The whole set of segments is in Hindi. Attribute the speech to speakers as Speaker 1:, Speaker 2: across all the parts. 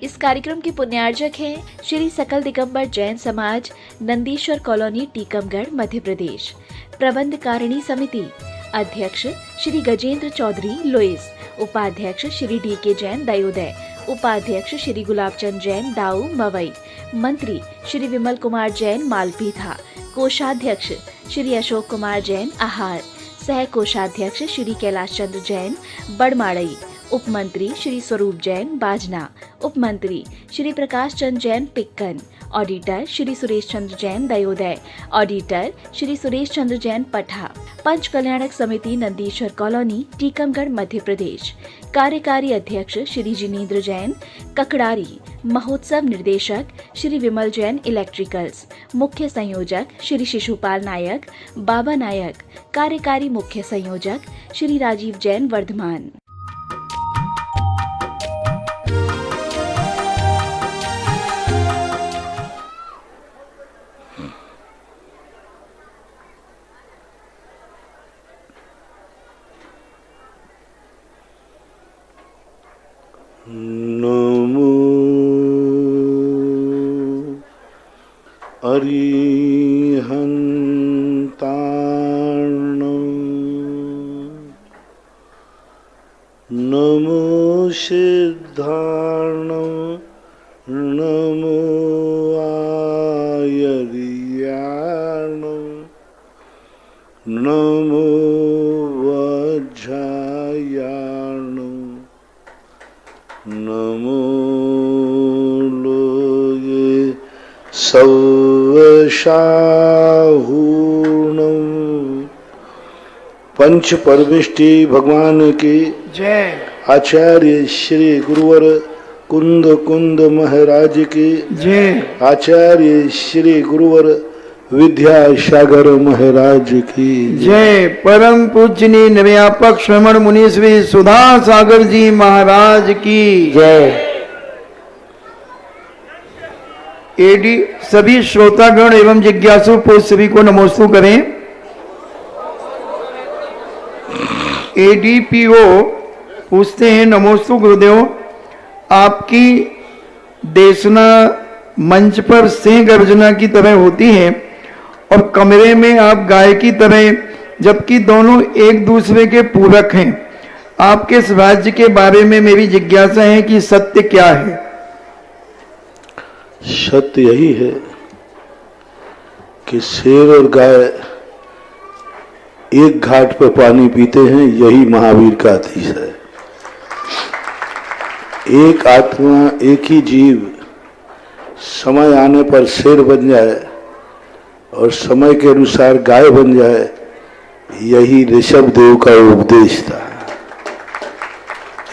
Speaker 1: इस कार्यक्रम के पुण्यार्जक हैं श्री सकल दिगंबर जैन समाज, नंदीश्वर कॉलोनी, टीकमगढ़, मध्य प्रदेश। प्रबंध कारिणी समिति अध्यक्ष श्री गजेंद्र चौधरी, लुइस। उपाध्यक्ष श्री डी.के. जैन, दयोदय। उपाध्यक्ष श्री गुलाबचंद जैन, दाऊ, मवई। मंत्री श्री विमल कुमार जैन, मालपीथा। कोषाध्यक्ष श्री अशोक कुमार जैन, आहार। सह कोषाध्यक्ष श्री कैलाश चंद्र जैन, बड़माड़ई। उपमंत्री श्री स्वरूप जैन, बाजना। उपमंत्री श्री प्रकाश चंद्र जैन, पिक्कन। ऑडिटर श्री सुरेश चंद्र जैन, दयोदय। ऑडिटर श्री सुरेश चंद्र जैन, पठा। पंच कल्याणक समिति, नंदीश्वर कॉलोनी, टीकमगढ़, मध्य प्रदेश। कार्यकारी अध्यक्ष श्री जिनेंद्र जैन, ककड़ारी। महोत्सव निर्देशक श्री विमल जैन, इलेक्ट्रिकल्स। मुख्य संयोजक श्री शिशुपाल नायक, बाबा नायक। कार्यकारी मुख्य संयोजक श्री राजीव जैन, वर्धमान।
Speaker 2: नमो अरिहन्तार्णं, नमो सिद्धार्णं, नमो आयर्यार्णं, नमो वज्रायार्णं, नमो लोये सवशाहूर्णं। पंच परमेष्टि भगवान की
Speaker 3: जय।
Speaker 2: आचार्य श्री गुरुवर कुंद कुंद महाराज की
Speaker 3: जय।
Speaker 2: आचार्य श्री गुरुवर विद्यासागर महाराज की
Speaker 3: जय। परम पूजनीय निर्व्यापक श्रवण मुनि श्री सुधा सागर जी महाराज की
Speaker 2: जय।
Speaker 3: एडी सभी श्रोतागण एवं जिज्ञासु पुरुष सभी को नमोस्तु करें। एडीपीओ पूछते हैं, नमोस्तु गुरुदेव, आपकी देशना मंच पर सिंह गर्जना की तरह होती है और कमरे में आप गाय की तरह, जबकि दोनों एक दूसरे के पूरक हैं। आपके इस राज्य के बारे में मेरी जिज्ञासा है कि सत्य क्या है?
Speaker 2: सत्य यही है कि शेर और गाय एक घाट पर पानी पीते हैं, यही महावीर का आदेश है। एक आत्मा, एक ही जीव समय आने पर शेर बन जाए और समय के अनुसार गाय बन जाए, यही ऋषभ देव का उपदेश था।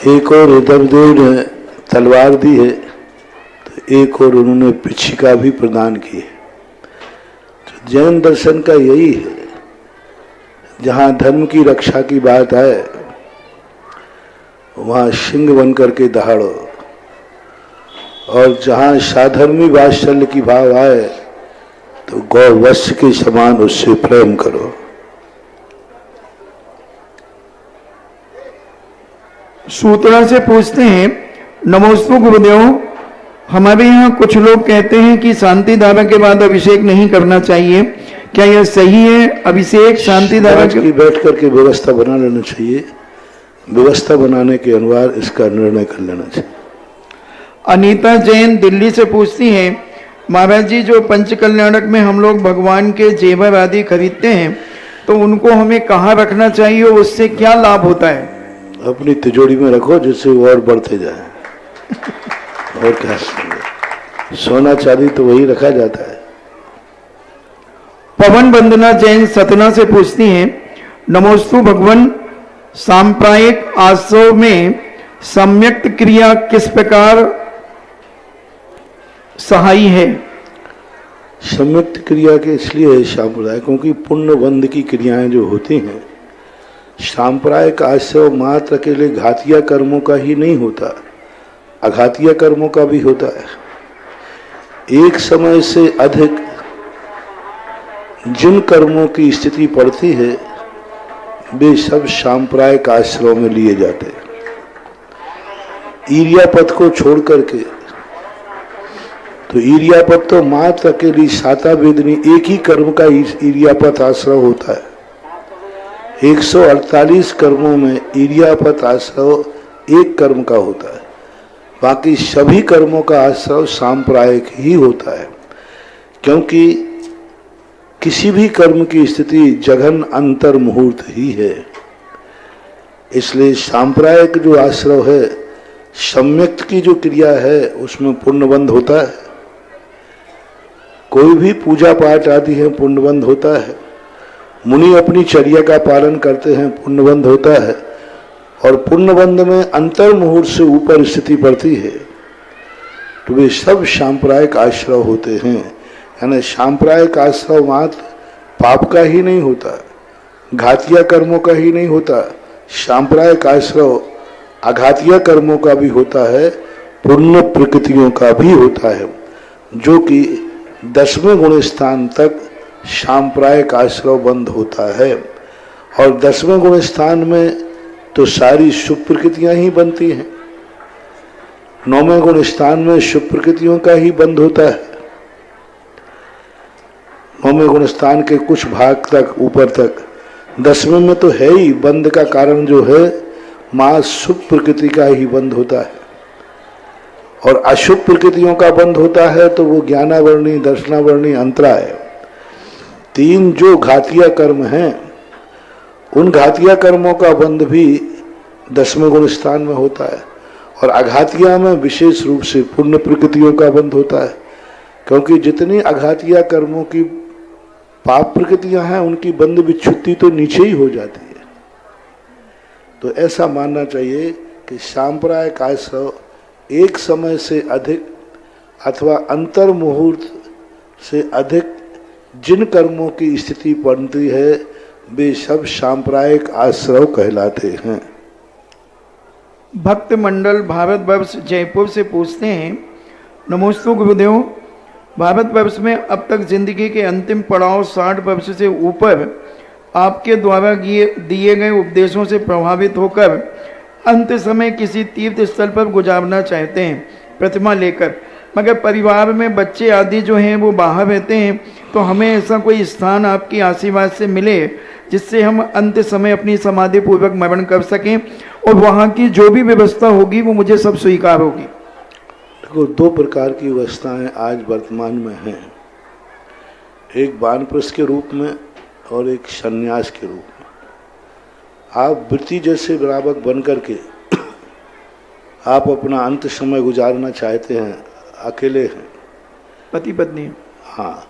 Speaker 2: एक और ऋषभ देव ने तलवार दी है, तो एक और उन्होंने पिछिका भी प्रदान की है। तो जैन दर्शन का यही है, जहाँ धर्म की रक्षा की बात आए वहाँ सिंह बन करके दहाड़ो, और जहाँ साधर्मी वात्सल्य की भाव आए तो गौ वत्स के समान उससे प्रेम करो।
Speaker 3: सूत्रा से पूछते हैं, नमोस्तु गुरुदेव, हमारे यहाँ कुछ लोग कहते हैं कि शांति धारा के बाद अभिषेक नहीं करना चाहिए, क्या यह सही है? अभिषेक शांति धारा
Speaker 2: की बैठ करके व्यवस्था बना लेना चाहिए, व्यवस्था बनाने के अनुसार इसका निर्णय कर लेना चाहिए।
Speaker 3: अनीता जैन दिल्ली से पूछती हैं, महाराज जी, जो पंच कल्याणक में हम लोग भगवान के जेवर आदि खरीदते हैं तो उनको हमें कहाँ रखना चाहिए, उससे क्या लाभ होता है?
Speaker 2: अपनी तिजोरी में रखो, जिससे वो और बढ़ते जाए। और क्या, सोना चांदी तो वही रखा जाता है।
Speaker 3: पवन वंदना जैन सतना से पूछती हैं, नमोस्तु भगवान, सांप्रायिक आश्रव में सम्यक्त क्रिया किस प्रकार सहायी है?
Speaker 2: संयुक्त क्रिया के इसलिए है सांप्रदायिकों की पुण्य बंध की क्रियाएं जो होती हैं, सांप्रदायिक आश्रव मात्र अकेले घातिया कर्मों का ही नहीं होता, अघातिया कर्मों का भी होता है। एक समय से अधिक जिन कर्मों की स्थिति पड़ती है वे सब सांप्रदायिक आश्रम में लिए जाते हैं। ईर्या पथ को छोड़ करके तो ईर्यापत तो मात्र अकेली साता वेदनी एक ही कर्म का ईर्यापत आश्रय होता है। 148 कर्मों में ईर्यापत आश्रय एक कर्म का होता है, बाकी सभी कर्मों का आश्रय सांप्रायिक ही होता है, क्योंकि किसी भी कर्म की स्थिति जघन अंतर मुहूर्त ही है। इसलिए सांप्रायिक जो आश्रय है, सम्यक्त की जो क्रिया है, उसमें पुण्यबंध होता है। कोई भी पूजा पाठ आदि है, पुण्यबंध होता है। मुनि अपनी चर्या का पालन करते हैं, पुण्यबंध होता है। और पुण्यबंध में अंतर मुहूर्त से ऊपर स्थिति पड़ती है, तो वे सब सांप्रायिक आश्रय होते हैं। यानी सांप्रायिक आश्रय मात्र पाप का ही नहीं होता, घातिया कर्मों का ही नहीं होता, सांप्रायिक आश्रय आघातिया कर्मों का भी होता है, पुण्य प्रकृतियों का भी होता है, जो कि 10वें गुण स्थान तक सांप्रायिक आश्रय बंद होता है। और 10वें गुण स्थान में तो सारी शुभ प्रकृतियां ही बनती हैं। 9वें गुण स्थान में शुभ प्रकृतियों का ही बंद होता है। 9वें गुण स्थान के कुछ भाग तक ऊपर तक, 10वें में तो है ही बंद का कारण जो है मां शुभ प्रकृति का ही बंद होता है। और अशुभ प्रकृतियों का बंद होता है तो वो ज्ञानावर्णी, दर्शनावर्णी, अंतराय, 3 जो घातिया कर्म हैं, उन घातिया कर्मों का बंध भी 10वें गुण स्थान में होता है। और अघातिया में विशेष रूप से पुण्य प्रकृतियों का बंध होता है, क्योंकि जितनी अघातिया कर्मों की पाप प्रकृतियां हैं, उनकी बंध विच्छुत्ति तो नीचे ही हो जाती है। तो ऐसा मानना चाहिए कि सांप्रायिक आश्रय एक समय से अधिक अथवा अंतर मुहूर्त से अधिक जिन कर्मों की स्थिति बनती है, वे सब सांप्रायिक आश्रय कहलाते हैं।
Speaker 3: भक्त मंडल भारतवर्ष जयपुर से पूछते हैं, नमोस्तु गुरुदेव, भारतवर्ष में अब तक जिंदगी के अंतिम पड़ाव 60 वर्ष से ऊपर आपके द्वारा दिए गए उपदेशों से प्रभावित होकर अंत समय किसी तीर्थ स्थल पर गुजारना चाहते हैं प्रतिमा लेकर, मगर परिवार में बच्चे आदि जो हैं वो बाहर रहते हैं, तो हमें ऐसा कोई स्थान आपकी आशीर्वाद से मिले जिससे हम अंत समय अपनी समाधि पूर्वक मरण कर सकें, और वहाँ की जो भी व्यवस्था होगी वो मुझे सब स्वीकार होगी।
Speaker 2: देखो, 2 प्रकार की व्यवस्थाएं आज वर्तमान में हैं, एक वानप्रस्थ के रूप में और एक सन्यास के रूप में। आप वृत्ति जैसे बराबर बन करके आप अपना अंत समय गुजारना चाहते हैं, अकेले हैं,
Speaker 3: पति पत्नी,
Speaker 2: हाँ,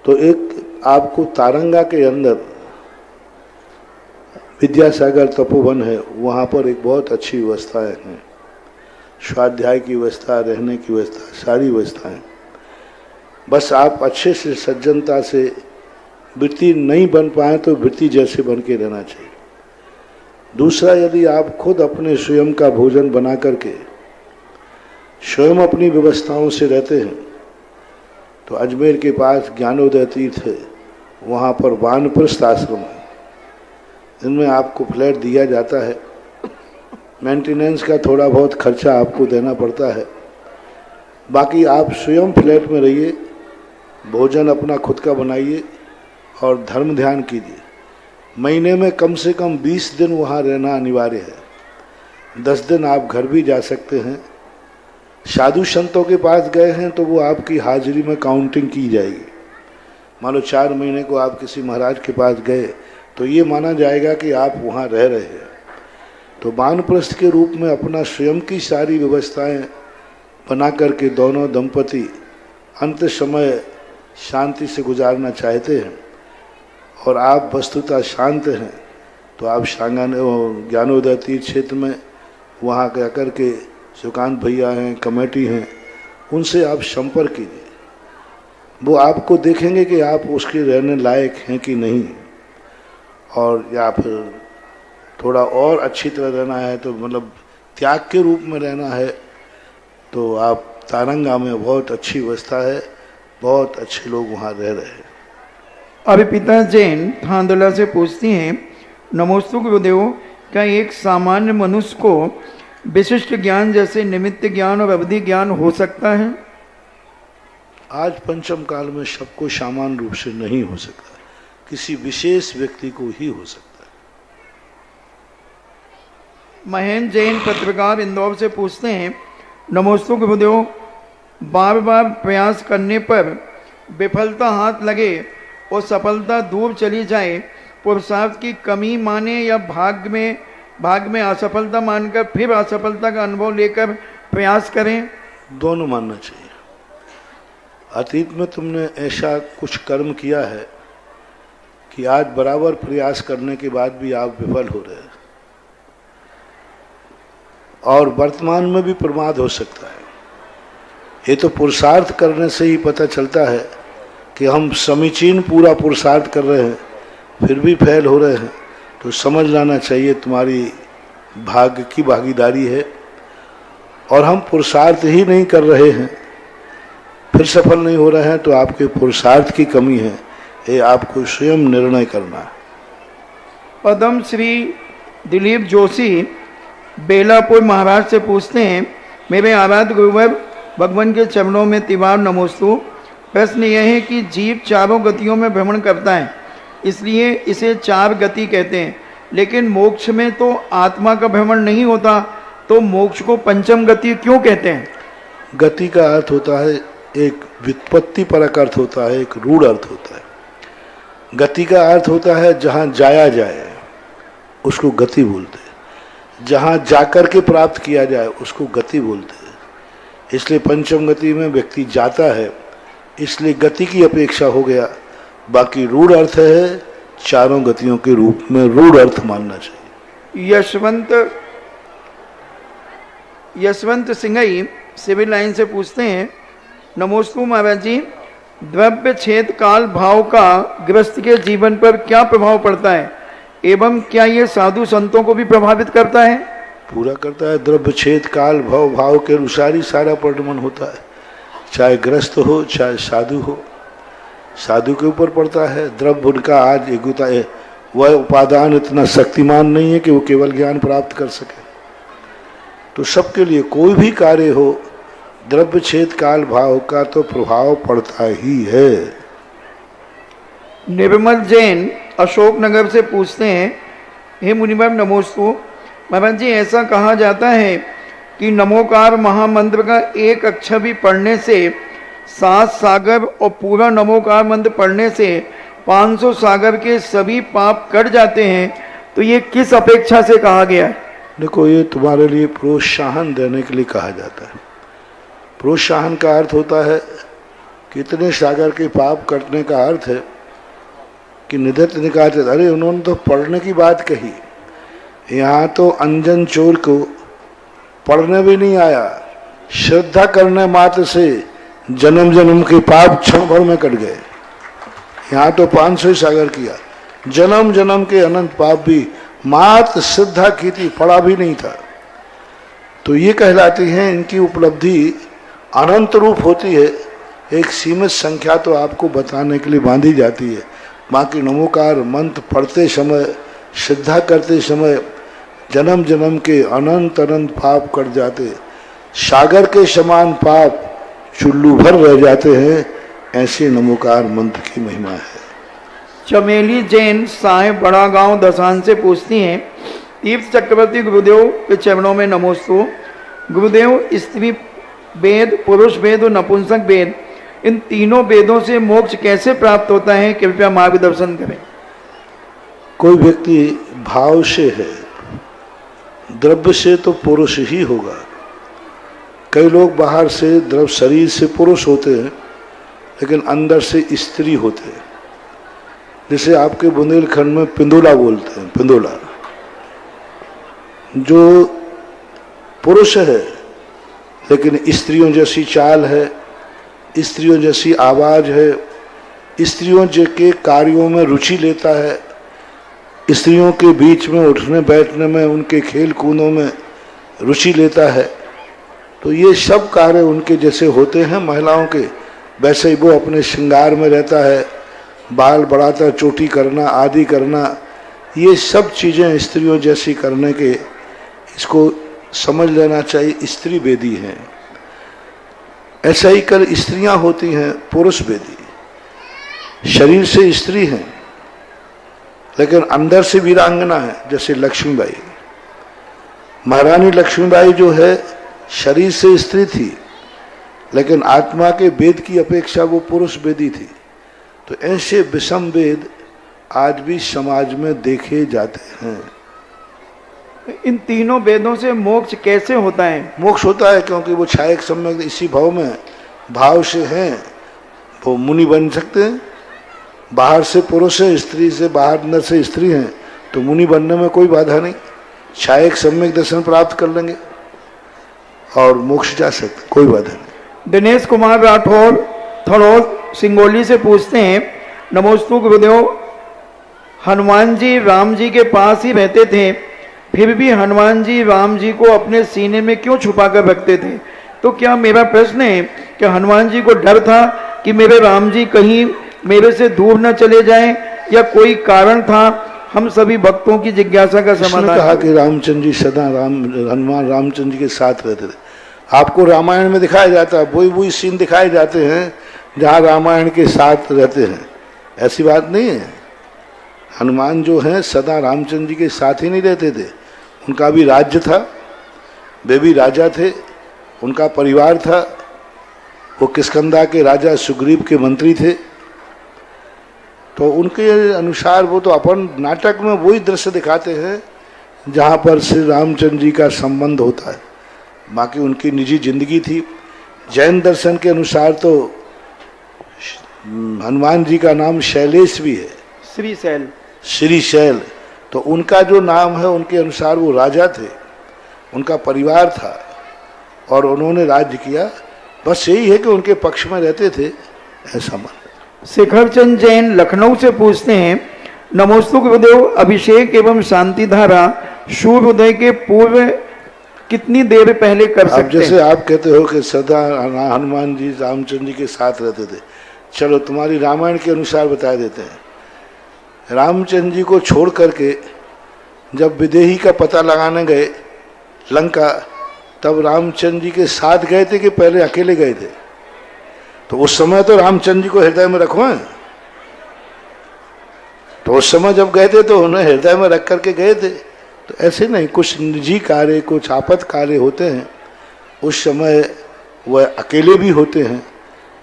Speaker 2: तो एक आपको तारंगा के अंदर विद्यासागर तपोवन है, वहाँ पर एक बहुत अच्छी व्यवस्थाएं हैं, स्वाध्याय की व्यवस्था, रहने की व्यवस्था, सारी व्यवस्थाएं। बस आप अच्छे से सज्जनता से वृत्ति नहीं बन पाए तो वृत्ति जैसे बन के रहना चाहिए। दूसरा, यदि आप खुद अपने स्वयं का भोजन बना करके स्वयं अपनी व्यवस्थाओं से रहते हैं, तो अजमेर के पास ज्ञानोदय तीर्थ है, वहाँ पर वानप्रस्थ आश्रम है, जिनमें आपको फ्लैट दिया जाता है। मेंटेनेंस का थोड़ा बहुत खर्चा आपको देना पड़ता है, बाकी आप स्वयं फ्लैट में रहिए, भोजन अपना खुद का बनाइए और धर्म ध्यान कीजिए। महीने में कम से कम 20 दिन वहाँ रहना अनिवार्य है। 10 दिन आप घर भी जा सकते हैं। साधु संतों के पास गए हैं तो वो आपकी हाजिरी में काउंटिंग की जाएगी। मान लो 4 महीने को आप किसी महाराज के पास गए तो ये माना जाएगा कि आप वहाँ रह रहे हैं। तो वानप्रस्थ के रूप में अपना स्वयं की सारी व्यवस्थाएं बना करके दोनों दंपति अंत समय शांति से गुजारना चाहते हैं और आप वस्तुतः शांत हैं, तो आप ज्ञानोदय तीर्थ क्षेत्र में वहाँ जा कर के सुकांत भैया हैं, कमेटी हैं, उनसे आप संपर्क कीजिए। वो आपको देखेंगे कि आप उसके रहने लायक हैं कि नहीं, और या फिर थोड़ा और अच्छी तरह रहना है, तो मतलब त्याग के रूप में रहना है, तो आप तारंगा में बहुत अच्छी व्यवस्था है, बहुत अच्छे लोग वहाँ रह रहे हैं।
Speaker 3: अभी पिता जैन थांदला से पूछती हैं, नमोस्तु गुरुदेव, क्या एक सामान्य मनुष्य को विशिष्ट ज्ञान जैसे निमित्त ज्ञान और अवधि ज्ञान हो सकता है?
Speaker 2: आज पंचम काल में सबको समान रूप से नहीं हो सकता, किसी विशेष व्यक्ति को ही हो सकता है।
Speaker 3: महेंद्र जैन पत्रकार इंदौर से पूछते हैं, नमोस्तु गुरुदेव, बार बार प्रयास करने पर विफलता हाथ लगे और सफलता दूर चली जाए, पुरुषार्थ की कमी माने या भाग में असफलता मानकर फिर असफलता का अनुभव लेकर प्रयास करें?
Speaker 2: दोनों मानना चाहिए। अतीत में तुमने ऐसा कुछ कर्म किया है कि आज बराबर प्रयास करने के बाद भी आप विफल हो रहे हैं, और वर्तमान में भी प्रमाद हो सकता है। ये तो पुरुषार्थ करने से ही पता चलता है कि हम समीचीन पूरा पुरुषार्थ कर रहे हैं फिर भी फेल हो रहे हैं, तो समझ लाना चाहिए तुम्हारी भाग्य की भागीदारी है, और हम पुरुषार्थ ही नहीं कर रहे हैं फिर सफल नहीं हो रहे हैं, तो आपके पुरुषार्थ की कमी है, ये आपको स्वयं निर्णय करना है।
Speaker 3: पद्म श्री दिलीप जोशी बेलापुर महाराष्ट्र से पूछते हैं, मेरे आराध्य गुरुवर भगवान के चरणों में तिवार नमोस्तु। प्रश्न यह है कि जीव चारों गतियों में भ्रमण करता है, इसलिए इसे चार गति कहते हैं, लेकिन मोक्ष में तो आत्मा का भ्रमण नहीं होता, तो मोक्ष को पंचम गति क्यों कहते हैं?
Speaker 2: गति का अर्थ होता है, एक व्युत्पत्ति परक अर्थ होता है, एक रूढ़ अर्थ होता है। गति का अर्थ होता है जहाँ जाया जाए उसको गति बोलते हैं, जहाँ जाकर के प्राप्त किया जाए उसको गति बोलते हैं। इसलिए पंचम गति में व्यक्ति जाता है, इसलिए गति की अपेक्षा हो गया। बाकी रूढ़ अर्थ है, चारों गतियों के रूप में रूढ़ अर्थ मानना चाहिए। यशवंत सिंघई सिविल लाइन से पूछते हैं, नमोस्तु महाराज जी, द्रव्य छेद काल भाव का गृहस्थ के जीवन पर क्या प्रभाव पड़ता है, एवं क्या ये साधु संतों को भी प्रभावित करता है? पूरा करता है। द्रव्य छेद काल भाव के अनुसार ही सारा परिणमन होता है, चाहे ग्रस्त हो चाहे साधु हो। साधु के ऊपर पड़ता है। द्रव्य उनका आज एगुता है, वह उपादान इतना शक्तिमान नहीं है कि वो केवल ज्ञान प्राप्त कर सके। तो सबके लिए कोई भी कार्य हो, द्रव्य छेद काल भाव का तो प्रभाव पड़ता ही है।
Speaker 3: निर्मल जैन अशोकनगर से पूछते हैं, हे मुनिवर नमोस्तु। महाराज जी, ऐसा कहा जाता है कि नमोकार महामंत्र का एक अक्षर भी पढ़ने से 7 सागर और पूरा नमोकार मंत्र पढ़ने से 500 सागर के सभी पाप कट जाते हैं, तो ये किस अपेक्षा से कहा गया है?
Speaker 2: देखो, ये तुम्हारे लिए प्रोत्साहन देने के लिए कहा जाता है। प्रोत्साहन का अर्थ होता है कितने सागर के पाप कटने का अर्थ है कि निधत निकालते, अरे उन्होंने तो पढ़ने की बात कही, यहाँ तो अंजन चोर को पढ़ने भी नहीं आया, श्रद्धा करने मात्र से जन्म जन्म के पाप क्षण भर में कट गए। यहाँ तो 500 सागर किया, जन्म जन्म के अनंत पाप भी मात्र श्रद्धा की थी, पढ़ा भी नहीं था। तो ये कहलाती है, इनकी उपलब्धि अनंत रूप होती है। एक सीमित संख्या तो आपको बताने के लिए बांधी जाती है, बाकी नमोकार मंत्र पढ़ते समय, श्रद्धा करते समय जन्म जन्म के अनंत अनंत पाप कट जाते, सागर के समान पाप चुल्लू भर रह जाते हैं। ऐसे नमोकार मंत्र की महिमा है।
Speaker 3: चमेली जैन साहेब बड़ा गांव दसान से पूछती हैं, तीर्थ चक्रवर्ती गुरुदेव के चरणों में नमोस्तु। गुरुदेव, स्त्री वेद, पुरुष वेद और नपुंसक वेद, इन तीनों वेदों से मोक्ष कैसे प्राप्त होता है, कृपया मार्गदर्शन करें।
Speaker 2: कोई व्यक्ति भाव से है, द्रव्य से तो पुरुष ही होगा। कई लोग बाहर से द्रव्य शरीर से पुरुष होते हैं, लेकिन अंदर से स्त्री होते हैं। जैसे आपके बुंदेलखंड में पिंदोला बोलते हैं, पिंदोला जो पुरुष है लेकिन स्त्रियों जैसी चाल है, स्त्रियों जैसी आवाज है, स्त्रियों के कार्यों में रुचि लेता है, स्त्रियों के बीच में उठने बैठने में, उनके खेल कूदों में रुचि लेता है। तो ये सब कार्य उनके जैसे होते हैं महिलाओं के, वैसे ही वो अपने श्रृंगार में रहता है, बाल बढ़ाता, चोटी करना आदि करना, ये सब चीज़ें स्त्रियों जैसी करने के, इसको समझ लेना चाहिए, स्त्री वेदी हैं। ऐसा ही कल स्त्रियां होती हैं पुरुष वेदी, शरीर से स्त्री हैं लेकिन अंदर से वीरांगना है, जैसे लक्ष्मीबाई। महारानी लक्ष्मीबाई जो है शरीर से स्त्री थी लेकिन आत्मा के वेद की अपेक्षा वो पुरुष वेदी थी। तो ऐसे विषम वेद आज भी समाज में देखे जाते हैं।
Speaker 3: इन तीनों वेदों से मोक्ष कैसे होता है?
Speaker 2: मोक्ष होता है क्योंकि वो छायक सम्यक इसी भाव में भाव से हैं, वो मुनि बन सकते हैं। बाहर से पुरुष है, स्त्री से बाहर अंदर से स्त्री हैं, तो मुनि बनने में कोई बाधा नहीं, छायक सम्यक दर्शन प्राप्त कर लेंगे और मोक्ष जा सकते, कोई बाधा नहीं।
Speaker 3: दिनेश कुमार राठौर थड़ौद सिंगोली से पूछते हैं, नमोस्तु गुरुदेव, हनुमान जी राम जी के पास ही रहते थे, फिर भी हनुमान जी राम जी को अपने सीने में क्यों छुपा कर रखते थे? तो क्या मेरा प्रश्न है कि हनुमान जी को डर था कि मेरे राम जी कहीं मेरे से दूर न चले जाएं, या कोई कारण था? हम सभी भक्तों की जिज्ञासा का समाधान।
Speaker 2: कहा कि रामचंद्र जी सदा हनुमान रामचंद्र जी के साथ रहते थे। आपको रामायण में दिखाया जाता है, वही सीन दिखाए जाते हैं जहाँ रामायण के साथ रहते हैं, ऐसी बात नहीं है। हनुमान जो हैं सदा रामचंद्र जी के साथ ही नहीं रहते थे, उनका भी राज्य था, वे भी राजा थे, उनका परिवार था, वो किष्किंधा के राजा सुग्रीव के मंत्री थे। तो उनके अनुसार वो तो अपन नाटक में वही दृश्य दिखाते हैं जहाँ पर श्री रामचंद्र जी का संबंध होता है, बाकी उनकी निजी जिंदगी थी। जैन दर्शन के अनुसार तो हनुमान जी का नाम शैलेश भी है, श्री शैल। तो उनका जो नाम है उनके अनुसार वो राजा थे, उनका परिवार था और उन्होंने राज्य किया। बस यही है कि उनके पक्ष में रहते थे, ऐसा मन।
Speaker 3: शिखर चंद जैन लखनऊ से पूछते हैं, नमोस्तु गुरुदेव, अभिषेक एवं शांति धारा सूर्योदय के पूर्व कितनी देर पहले कर सकते हैं?
Speaker 2: जैसे आप कहते हो कि सदा हनुमान जी रामचंद्र जी के साथ रहते थे, चलो तुम्हारी रामायण के अनुसार बता देते हैं। रामचंद्र जी को छोड़ करके जब विदेही का पता लगाने गए लंका, तब रामचंद्र जी के साथ गए थे कि पहले अकेले गए थे? तो उस समय तो रामचंद्र जी को हृदय में रखो हैं, तो उस समय जब गए थे तो उन्हें हृदय में रख करके गए थे। तो ऐसे नहीं, कुछ निजी कार्य, कुछ आपत्त कार्य होते हैं, उस समय वह अकेले भी होते हैं,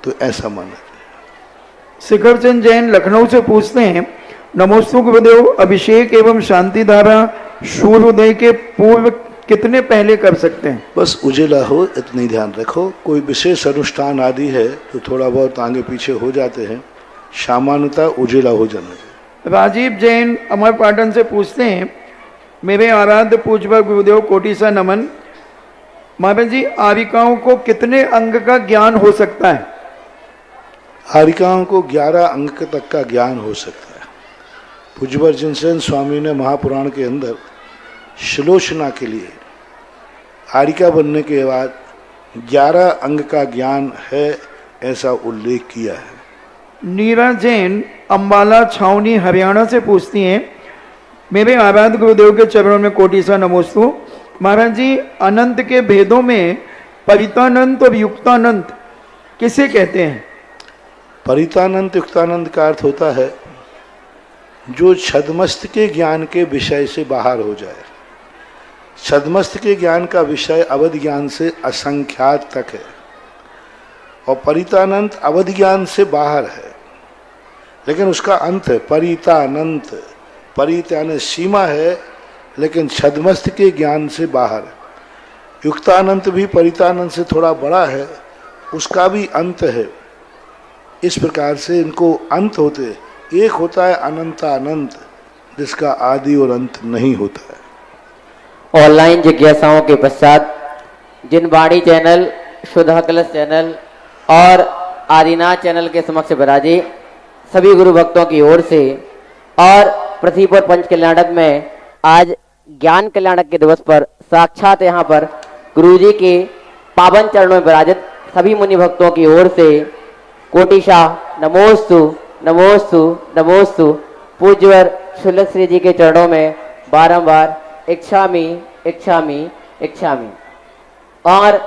Speaker 2: तो ऐसा माना।
Speaker 3: शिखर चंद जैन लखनऊ से पूछते हैं, नमोस्तु गुरुदेव, अभिषेक एवं शांति धारा सूर्योदय के पूर्व कितने पहले कर सकते हैं?
Speaker 2: बस उजेला हो इतनी ध्यान रखो। कोई विशेष अनुष्ठान आदि है तो थोड़ा बहुत आगे पीछे हो जाते हैं, सामान्यतः उजेला हो जाना चाहिए।
Speaker 3: राजीव जैन अमरपाटन से पूछते हैं, मेरे आराध्य पूज्य गुरुदेव कोटि सा नमन। महाराज जी, आरिकाओं को कितने अंग का ज्ञान हो सकता है?
Speaker 2: आरिकाओं को 11 अंग तक का ज्ञान हो सकता है। पूज्यवर जिनसेन स्वामी ने महापुराण के अंदर श्लोचना के लिए आरिका बनने के बाद 11 अंग का ज्ञान है, ऐसा उल्लेख किया है।
Speaker 3: नीरा जैन अंबाला छावनी हरियाणा से पूछती हैं, मेरे आराध्य गुरुदेव के चरणों में कोटि सा नमोस्तु। महाराज जी, अनंत के भेदों में परितानंत और युक्तानंत किसे कहते हैं?
Speaker 2: परितानंत युक्तानंद का अर्थ होता है जो छद्मस्त के ज्ञान के विषय से बाहर हो जाए। छद्मस्त के ज्ञान का विषय अवध ज्ञान से असंख्यात तक है, और परितानंत अवध ज्ञान से बाहर है, लेकिन उसका अंत है परितानंत। परित यानी सीमा है, लेकिन छद्मस्त के ज्ञान से बाहर है। युक्तानंत भी परितानंत से थोड़ा बड़ा है, उसका भी अंत है। इस प्रकार से इनको अंत होते हैं। एक होता है अनंतानंत, जिसका आदि और अंत नहीं होता है।
Speaker 4: ऑनलाइन जिज्ञासाओं के पश्चात जिन वाणी चैनल, शुद्ध कलश चैनल और आदिनाथ चैनल के समक्ष विराजे सभी गुरु भक्तों की ओर से और पृथ्वीपुर पंच कल्याणक में आज ज्ञान कल्याणक के दिवस पर साक्षात यहाँ पर गुरुजी के पावन चरणों में विराजित सभी मुनि भक्तों की ओर से कोटिशा नमोस्तु नमोस्तु नमोस्तु पूज्यवर शुल्लक श्री जी के चरणों में बारंबार इच्छामी इच्छामी इच्छामी। और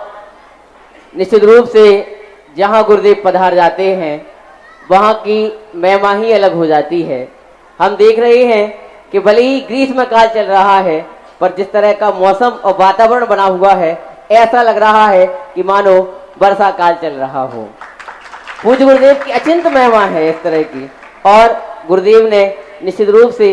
Speaker 4: निश्चित रूप से जहाँ गुरुदेव पधार जाते हैं वहाँ की महिमा ही अलग हो जाती है। हम देख रहे हैं कि भले ही ग्रीष्म काल चल रहा है, पर जिस तरह का मौसम और वातावरण बना हुआ है, ऐसा लग रहा है कि मानो वर्षा काल चल रहा हो। पूज्य गुरुदेव की अचिंत महिमा है इस तरह की, और गुरुदेव ने निश्चित रूप से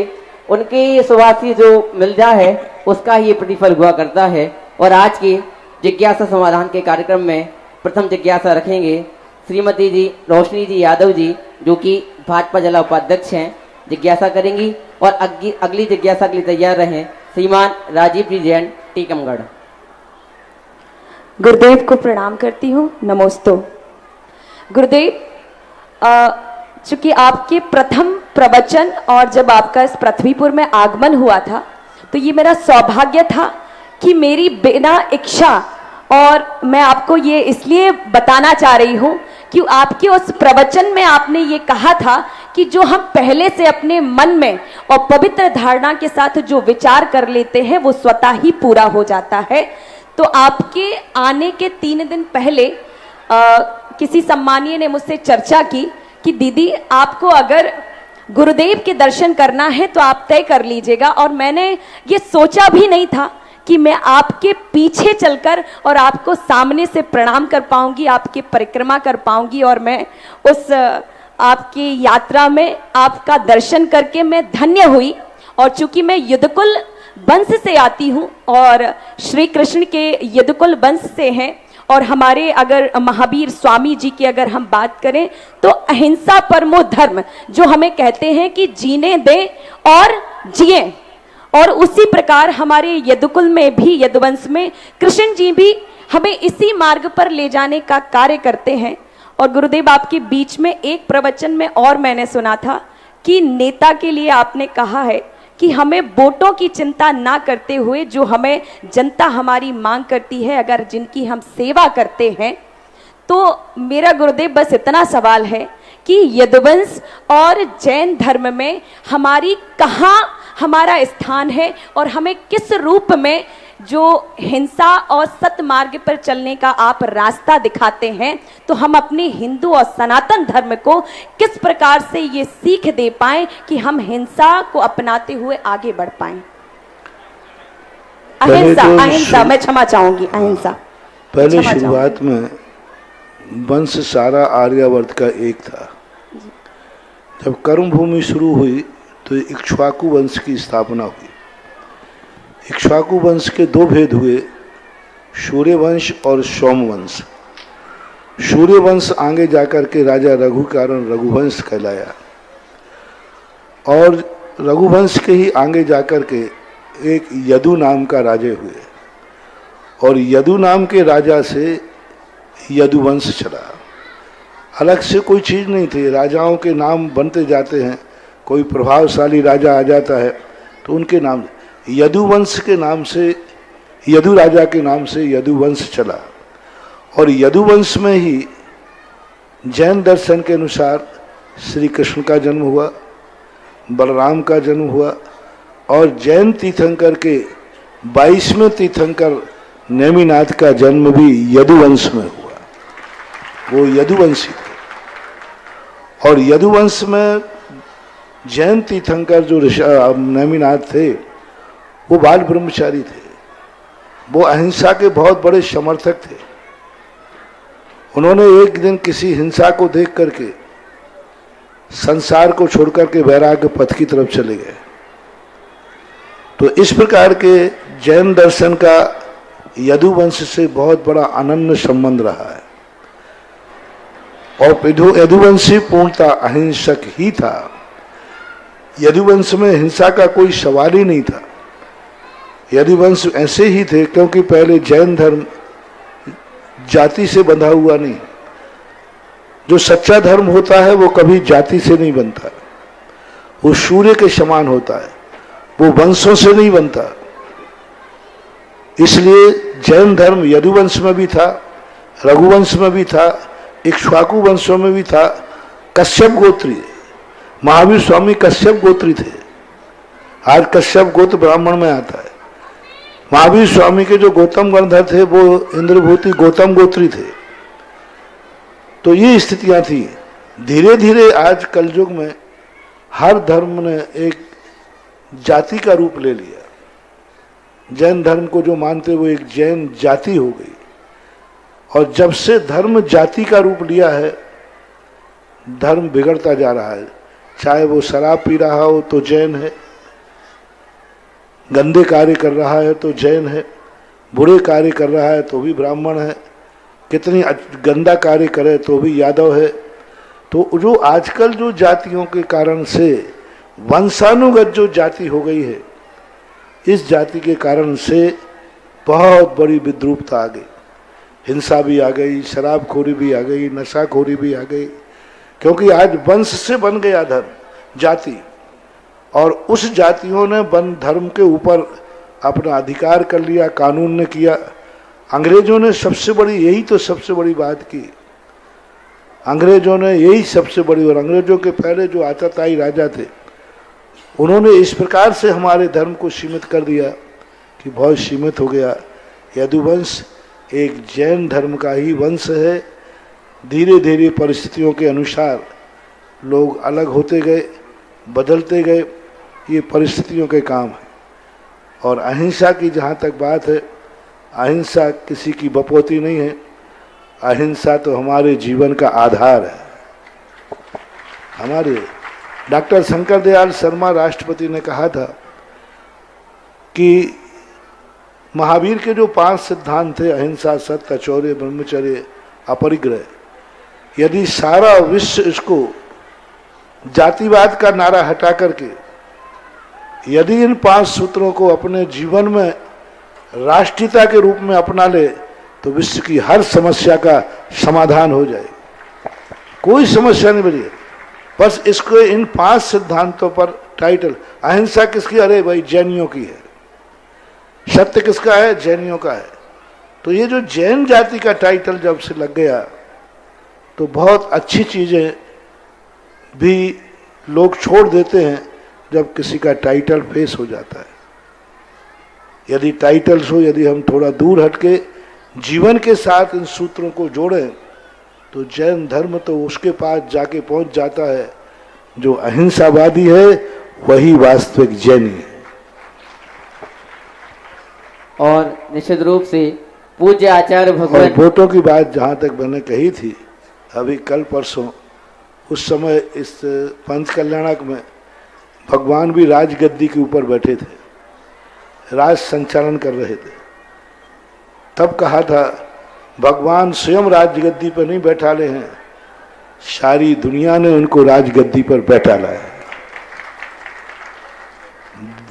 Speaker 4: उनकी सुवासी जो मिर्जा है उसका ही प्रतिफल हुआ करता है। और आज की जिज्ञासा समाधान के कार्यक्रम में प्रथम जिज्ञासा रखेंगे श्रीमती जी रोशनी जी यादव जी, जो कि भाजपा जिला उपाध्यक्ष हैं, जिज्ञासा करेंगी। और अगली जिज्ञासा के लिए तैयार रहें श्रीमान राजीव जी जैन, टीकमगढ़।
Speaker 5: गुरुदेव को प्रणाम करती हूँ, नमोस्तु। गुरुदेव, चूंकि आपके प्रथम प्रवचन और जब आपका इस पृथ्वीपुर में आगमन हुआ था, तो ये मेरा सौभाग्य था कि मेरी बिना इच्छा, और मैं आपको ये इसलिए बताना चाह रही हूँ कि आपके उस प्रवचन में आपने ये कहा था कि जो हम पहले से अपने मन में और पवित्र धारणा के साथ जो विचार कर लेते हैं वो स्वतः ही पूरा हो जाता है। तो आपके आने के 3 दिन पहले किसी सम्मानीय ने मुझसे चर्चा की कि दीदी, आपको अगर गुरुदेव के दर्शन करना है तो आप तय कर लीजिएगा। और मैंने ये सोचा भी नहीं था कि मैं आपके पीछे चलकर और आपको सामने से प्रणाम कर पाऊंगी, आपकी परिक्रमा कर पाऊंगी, और मैं उस आपकी यात्रा में आपका दर्शन करके मैं धन्य हुई। और चूंकि मैं यदुकुल वंश से आती हूँ और श्री कृष्ण के यदुकुल वंश से हैं, और हमारे अगर महावीर स्वामी जी की अगर हम बात करें तो अहिंसा परमो धर्म, जो हमें कहते हैं कि जीने दें और जिए, और उसी प्रकार हमारे यदुकुल में भी, यदुवंश में कृष्ण जी भी हमें इसी मार्ग पर ले जाने का कार्य करते हैं। और गुरुदेव, आपके बीच में एक प्रवचन में और मैंने सुना था कि नेता के लिए आपने कहा है कि हमें वोटों की चिंता ना करते हुए जो हमें जनता हमारी मांग करती है, अगर जिनकी हम सेवा करते हैं, तो मेरा गुरुदेव बस इतना सवाल है कि यदुवंश और जैन धर्म में हमारी कहाँ हमारा स्थान है, और हमें किस रूप में जो हिंसा और सत्य मार्ग पर चलने का आप रास्ता दिखाते हैं, तो हम अपने हिंदू और सनातन धर्म को किस प्रकार से ये सीख दे पाएं कि हम हिंसा को अपनाते हुए आगे बढ़ पाएं। अहिंसा, अहिंसा, मैं क्षमा चाहूंगी, अहिंसा।
Speaker 2: पहले शुरुआत में वंश सारा आर्यावर्त का एक था। जब कर्म भूमि शुरू हुई तो इक्ष्वाकु वंश की स्थापना हुई। इक्ष्वाकु वंश के 2 भेद हुए, सूर्य वंश और सोमवंश। सूर्य वंश आगे जाकर के राजा रघु कारण रघुवंश कहलाया, और रघुवंश के ही आगे जाकर के एक यदु नाम का राजे हुए, और यदु नाम के राजा से यदुवंश चला। अलग से कोई चीज़ नहीं थी, राजाओं के नाम बनते जाते हैं, कोई प्रभावशाली राजा आ जाता है तो उनके नाम, यदुवंश के नाम से, यदु राजा के नाम से यदुवंश चला। और यदुवंश में ही जैन दर्शन के अनुसार श्री कृष्ण का जन्म हुआ, बलराम का जन्म हुआ, और जैन तीर्थंकर के 22वें तीर्थंकर नेमिनाथ का जन्म भी यदुवंश में हुआ। वो यदुवंशी थे। और यदुवंश में जैन तीर्थंकर जो नेमिनाथ थे वो बाल ब्रह्मचारी थे, वो अहिंसा के बहुत बड़े समर्थक थे। उन्होंने एक दिन किसी हिंसा को देख करके संसार को छोड़कर के वैराग्य पथ की तरफ चले गए। तो इस प्रकार के जैन दर्शन का यदुवंश से बहुत बड़ा अनन्य संबंध रहा है, और यदुवंशी पूर्णतः अहिंसक ही था। यदुवंश में हिंसा का कोई सवाल ही नहीं था। यदुवंश ऐसे ही थे क्योंकि पहले जैन धर्म जाति से बंधा हुआ नहीं। जो सच्चा धर्म होता है वो कभी जाति से नहीं बनता, वो सूर्य के समान होता है, वो वंशों से नहीं बनता। इसलिए जैन धर्म यदुवंश में भी था, रघुवंश में भी था, इक्ष्वाकु वंशों में भी था। कश्यप गोत्री, महावीर स्वामी कश्यप गोत्री थे। आज कश्यप गोत्र ब्राह्मण में आता है। महावीर स्वामी के जो गौतम गणधर थे वो इंद्रभूति गौतम गोत्री थे। तो ये स्थितियां थी। धीरे धीरे आज कलयुग में हर धर्म ने एक जाति का रूप ले लिया। जैन धर्म को जो मानते वो एक जैन जाति हो गई, और जब से धर्म जाति का रूप लिया है धर्म बिगड़ता जा रहा है। चाहे वो शराब पी रहा हो तो जैन है, गंदे कार्य कर रहा है तो जैन है, बुरे कार्य कर रहा है तो भी ब्राह्मण है, कितनी गंदा कार्य करे तो भी यादव है। तो जो आजकल जो जातियों के कारण से वंशानुगत जो जाति हो गई है, इस जाति के कारण से बहुत बड़ी विद्रूपता आ गई, हिंसा भी आ गई, शराबखोरी भी आ गई, नशाखोरी भी आ गई, क्योंकि आज वंश से बन गया धर्म जाति, और उस जातियों ने वन धर्म के ऊपर अपना अधिकार कर लिया, कानून ने किया। अंग्रेजों ने सबसे बड़ी यही तो सबसे बड़ी बात की, अंग्रेजों ने यही सबसे बड़ी, और अंग्रेजों के पहले जो आताताई राजा थे उन्होंने इस प्रकार से हमारे धर्म को सीमित कर दिया कि बहुत सीमित हो गया। यदुवंश एक जैन धर्म का ही वंश है। धीरे धीरे परिस्थितियों के अनुसार लोग अलग होते गए, बदलते गए, ये परिस्थितियों के काम है। और अहिंसा की जहाँ तक बात है, अहिंसा किसी की बपौती नहीं है, अहिंसा तो हमारे जीवन का आधार है। हमारे डॉक्टर शंकर दयाल शर्मा राष्ट्रपति ने कहा था कि महावीर के जो 5 सिद्धांत थे, अहिंसा, सत्य, अचौर्य, ब्रह्मचर्य, अपरिग्रह, यदि सारा विश्व इसको जातिवाद का नारा हटा करके यदि इन 5 सूत्रों को अपने जीवन में राष्ट्रीयता के रूप में अपना ले तो विश्व की हर समस्या का समाधान हो जाए, कोई समस्या नहीं बची। बस इसको इन 5 सिद्धांतों पर टाइटल, अहिंसा किसकी? अरे भाई जैनियों की है। सत्य किसका है? जैनियों का है। तो ये जो जैन जाति का टाइटल जब से लग गया तो बहुत अच्छी चीजें भी लोग छोड़ देते हैं जब किसी का टाइटल फेस हो जाता है। यदि टाइटल्स हो, यदि हम थोड़ा दूर हटके जीवन के साथ इन सूत्रों को जोड़ें तो जैन धर्म तो उसके पास जाके पहुंच जाता है जो अहिंसावादी है, वही वास्तविक जैनी है।
Speaker 4: और निश्चित रूप से पूज्य आचार्य
Speaker 2: और
Speaker 4: भगवान
Speaker 2: वोटों की बात जहाँ तक मैंने कही थी अभी कल परसों, उस समय इस पंच कल्याणक में भगवान भी राजगद्दी के ऊपर बैठे थे, राज संचालन कर रहे थे। तब कहा था भगवान स्वयं राजगद्दी पर नहीं बैठा ले हैं, सारी दुनिया ने उनको राजगद्दी पर बैठा लाया।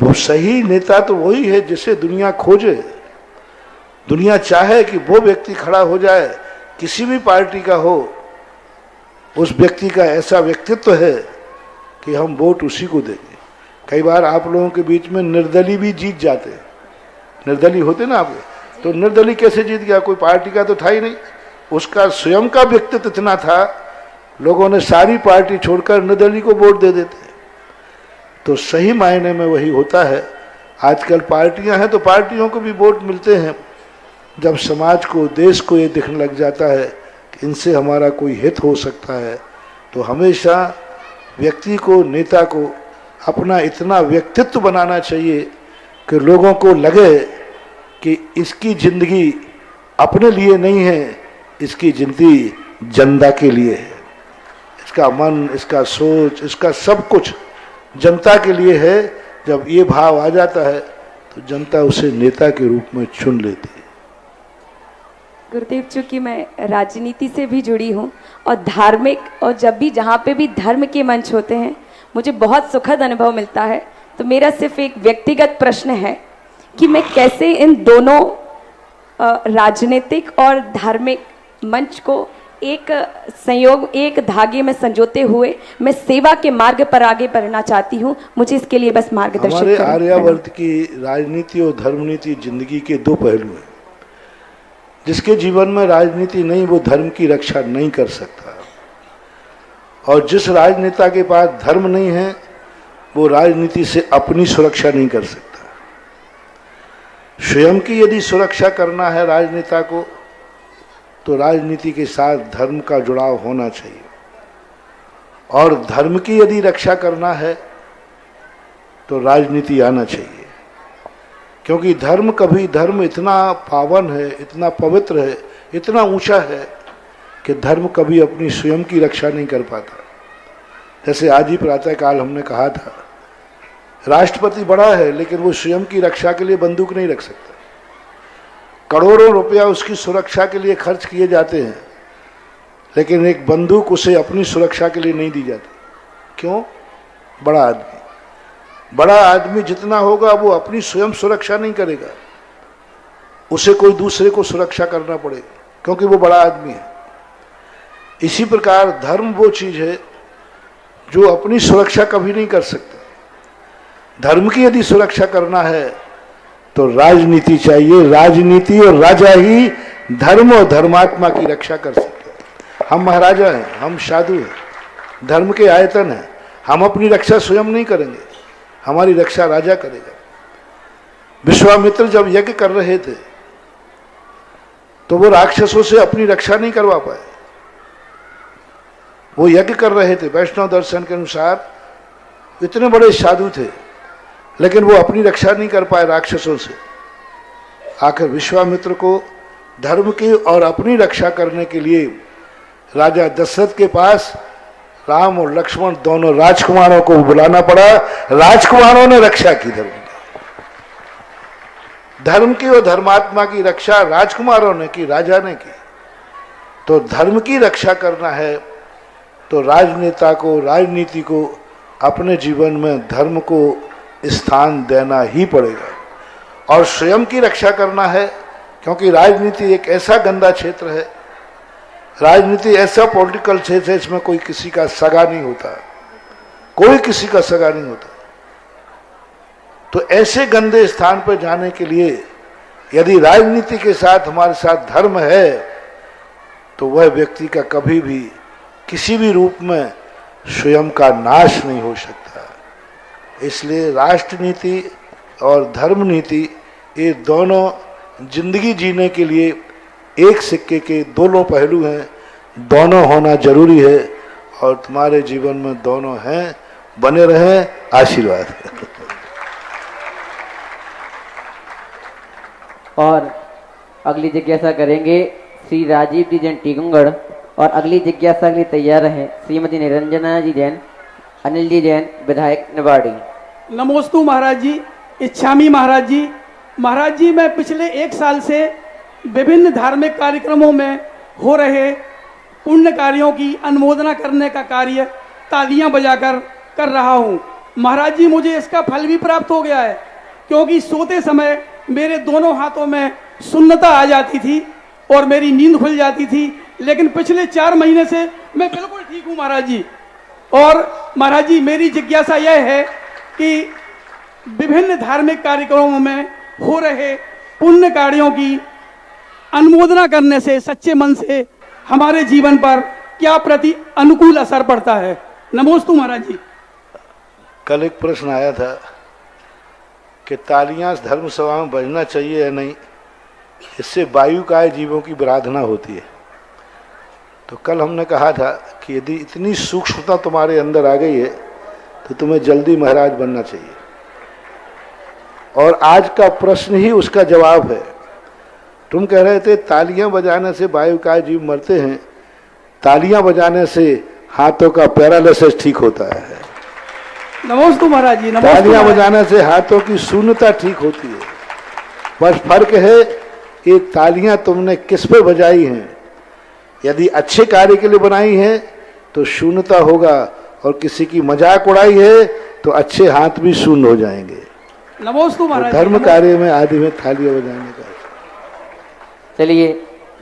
Speaker 2: वो सही नेता तो वही है जिसे दुनिया खोजे, दुनिया चाहे कि वो व्यक्ति खड़ा हो जाए, किसी भी पार्टी का हो, उस व्यक्ति का ऐसा व्यक्तित्व है कि हम वोट उसी को देंगे। कई बार आप लोगों के बीच में निर्दलीय भी जीत जाते, निर्दलीय होते ना आप, तो निर्दलीय कैसे जीत गया? कोई पार्टी का तो था ही नहीं, उसका स्वयं का व्यक्तित्व इतना था, लोगों ने सारी पार्टी छोड़कर निर्दलीय को वोट दे देते। तो सही मायने में वही होता है। आजकल पार्टियां हैं तो पार्टियों को भी वोट मिलते हैं। जब समाज को, देश को ये दिखने लग जाता है कि इनसे हमारा कोई हित हो सकता है, तो हमेशा व्यक्ति को, नेता को अपना इतना व्यक्तित्व बनाना चाहिए कि लोगों को लगे कि इसकी जिंदगी अपने लिए नहीं है, इसकी जिंदगी जनता के लिए है, इसका मन, इसका सोच, इसका सब कुछ जनता के लिए है। जब ये भाव आ जाता है तो जनता उसे नेता के रूप में चुन लेती है।
Speaker 5: गुरुदेव, चूंकि मैं राजनीति से भी जुड़ी हूँ और धार्मिक, और जब भी जहाँ पे भी धर्म के मंच होते हैं मुझे बहुत सुखद अनुभव मिलता है। तो मेरा सिर्फ एक व्यक्तिगत प्रश्न है कि मैं कैसे इन दोनों राजनीतिक और धार्मिक मंच को एक संयोग, एक धागे में संजोते हुए मैं सेवा के मार्ग पर आगे बढ़ना चाहती हूँ। मुझे इसके लिए बस मार्गदर्शन
Speaker 2: हमारे
Speaker 5: करें।
Speaker 2: आर्यावर्त की राजनीति और धर्मनीति जिंदगी के 2 पहलू हैं। जिसके जीवन में राजनीति नहीं, वो धर्म की रक्षा नहीं कर सकता, और जिस राजनेता के पास धर्म नहीं है वो राजनीति से अपनी सुरक्षा नहीं कर सकता। स्वयं की यदि सुरक्षा करना है राजनेता को तो राजनीति के साथ धर्म का जुड़ाव होना चाहिए। और धर्म की यदि रक्षा करना है तो राजनीति आना चाहिए, क्योंकि धर्म इतना पावन है, इतना पवित्र है, इतना ऊंचा है कि धर्म कभी अपनी स्वयं की रक्षा नहीं कर पाता। जैसे आज ही प्रातःकाल हमने कहा था, राष्ट्रपति बड़ा है लेकिन वो स्वयं की रक्षा के लिए बंदूक नहीं रख सकता। करोड़ों रुपया उसकी सुरक्षा के लिए खर्च किए जाते हैं, लेकिन एक बंदूक उसे अपनी सुरक्षा के लिए नहीं दी जाती। क्यों? बड़ा आदमी जितना होगा वो अपनी स्वयं सुरक्षा नहीं करेगा, उसे कोई दूसरे को सुरक्षा करना पड़ेगा, क्योंकि वो बड़ा आदमी है। इसी प्रकार धर्म वो चीज है जो अपनी सुरक्षा कभी नहीं कर सकता। धर्म की यदि सुरक्षा करना है तो राजनीति चाहिए। राजनीति और राजा ही धर्म और धर्मात्मा की रक्षा कर सकते हैं। हम महाराजा हैं, हम साधु हैं, धर्म के आयतन हैं, हम अपनी रक्षा स्वयं नहीं करेंगे, हमारी रक्षा राजा करेगा। विश्वामित्र जब यज्ञ कर रहे थे तो वो राक्षसों से अपनी रक्षा नहीं करवा पाए। वो यज्ञ कर रहे थे, वैष्णव दर्शन के अनुसार इतने बड़े साधु थे, लेकिन वो अपनी रक्षा नहीं कर पाए राक्षसों से। आखिर विश्वामित्र को धर्म की और अपनी रक्षा करने के लिए राजा दशरथ के पास राम और लक्ष्मण दोनों राजकुमारों को बुलाना पड़ा। राजकुमारों ने रक्षा की धर्म की और धर्मात्मा की रक्षा राजकुमारों ने की, राजा ने की। तो धर्म की रक्षा करना है तो राजनेता को, राजनीति को अपने जीवन में धर्म को स्थान देना ही पड़ेगा। और स्वयं की रक्षा करना है, क्योंकि राजनीति एक ऐसा गंदा क्षेत्र है, राजनीति ऐसा पॉलिटिकल क्षेत्र है, इसमें कोई किसी का सगा नहीं होता, कोई किसी का सगा नहीं होता। तो ऐसे गंदे स्थान पर जाने के लिए यदि राजनीति के साथ हमारे साथ धर्म है तो वह व्यक्ति का कभी भी किसी भी रूप में स्वयं का नाश नहीं हो सकता। इसलिए राष्ट्रनीति और धर्म नीति ये दोनों जिंदगी जीने के लिए एक सिक्के के दोनों पहलू हैं, दोनों होना जरूरी है। और तुम्हारे जीवन में दोनों हैं, बने रहें। आशीर्वाद।
Speaker 4: और अगली जिज्ञासा करेंगे श्री राजीव जी जैन टीकमगढ़, और अगली जिज्ञासा के लिए तैयार हैं श्रीमती निरंजना जी जैन, अनिल जी जैन, विधायक निवाड़ी।
Speaker 6: नमोस्तु महाराज जी, इच्छामी महाराज जी। महाराज जी, मैं पिछले 1 साल से विभिन्न धार्मिक कार्यक्रमों में हो रहे पुण्य कार्यों की अनुमोदना करने का कार्य तालियां बजाकर कर रहा हूं। महाराज जी, मुझे इसका फल भी प्राप्त हो गया है, क्योंकि सोते समय मेरे दोनों हाथों में सुन्नता आ जाती थी और मेरी नींद खुल जाती थी। लेकिन पिछले 4 महीने से मैं बिल्कुल ठीक हूं महाराज जी। और महाराज जी, मेरी जिज्ञासा यह है कि विभिन्न धार्मिक कार्यक्रमों में हो रहे पुण्य कार्यों की अनुमोदना करने से सच्चे मन से हमारे जीवन पर क्या प्रति अनुकूल असर पड़ता है? नमोस्तु महाराज जी।
Speaker 2: कल एक प्रश्न आया था कि तालियां धर्म सभा में बजना चाहिए या नहीं, इससे वायुकाय जीवों की आराधना होती है। तो कल हमने कहा था कि यदि इतनी सूक्ष्मता तुम्हारे अंदर आ गई है तो तुम्हें जल्दी महाराज बनना चाहिए। और आज का प्रश्न ही उसका जवाब है। तुम कह रहे थे तालियां बजाने से वायुकाय जीव मरते हैं, तालियां बजाने से हाथों का पैरालिसिस ठीक होता है।
Speaker 6: नमोस्तु महाराज जी। नमोस्तु।
Speaker 2: तालियां बजाने से हाथों की शून्यता ठीक होती है। बस फर्क है ये तालियां तुमने किस पे बजाई हैं। यदि अच्छे कार्य के लिए बनाई है तो शून्यता होगा, और किसी की मजाक उड़ाई है तो अच्छे हाथ भी शून्य हो जाएंगे।
Speaker 6: नमोस्तु महाराज।
Speaker 2: धर्म कार्य में आदि में थालियां बजाने का।
Speaker 4: चलिए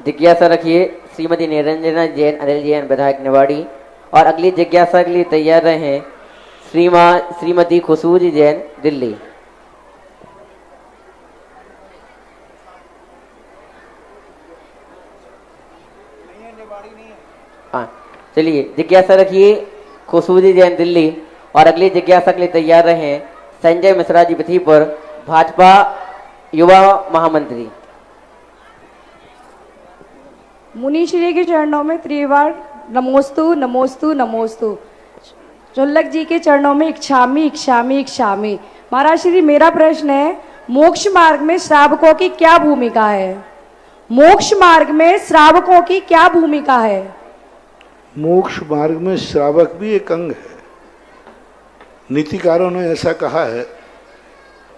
Speaker 4: जिज्ञासा रखिए श्रीमती निरंजना जैन, अनिल जैन, विधायक निवाड़ी। और अगली जिज्ञासा के लिए तैयार रहे श्रीमती खुशबू जी जैन, दिल्ली। हाँ, चलिए जिज्ञासा रखिए खुशबू जी जैन, दिल्ली। और अगली जिज्ञासा के लिए तैयार रहे संजय मिश्रा जी, विधिपुर, भाजपा युवा महामंत्री।
Speaker 5: मुनीश्री के चरणों में त्रिवार नमोस्तु नमोस्तु नमोस्तु। चुल्लक जी के चरणों में इक्षामी इक्षामी इक्षामी। महाराज श्री, मेरा प्रश्न है, मोक्ष मार्ग में श्रावकों की क्या भूमिका है? मोक्ष मार्ग में श्रावकों की क्या भूमिका है?
Speaker 2: मोक्ष मार्ग में श्रावक भी एक अंग है। नीतिकारों ने ऐसा कहा है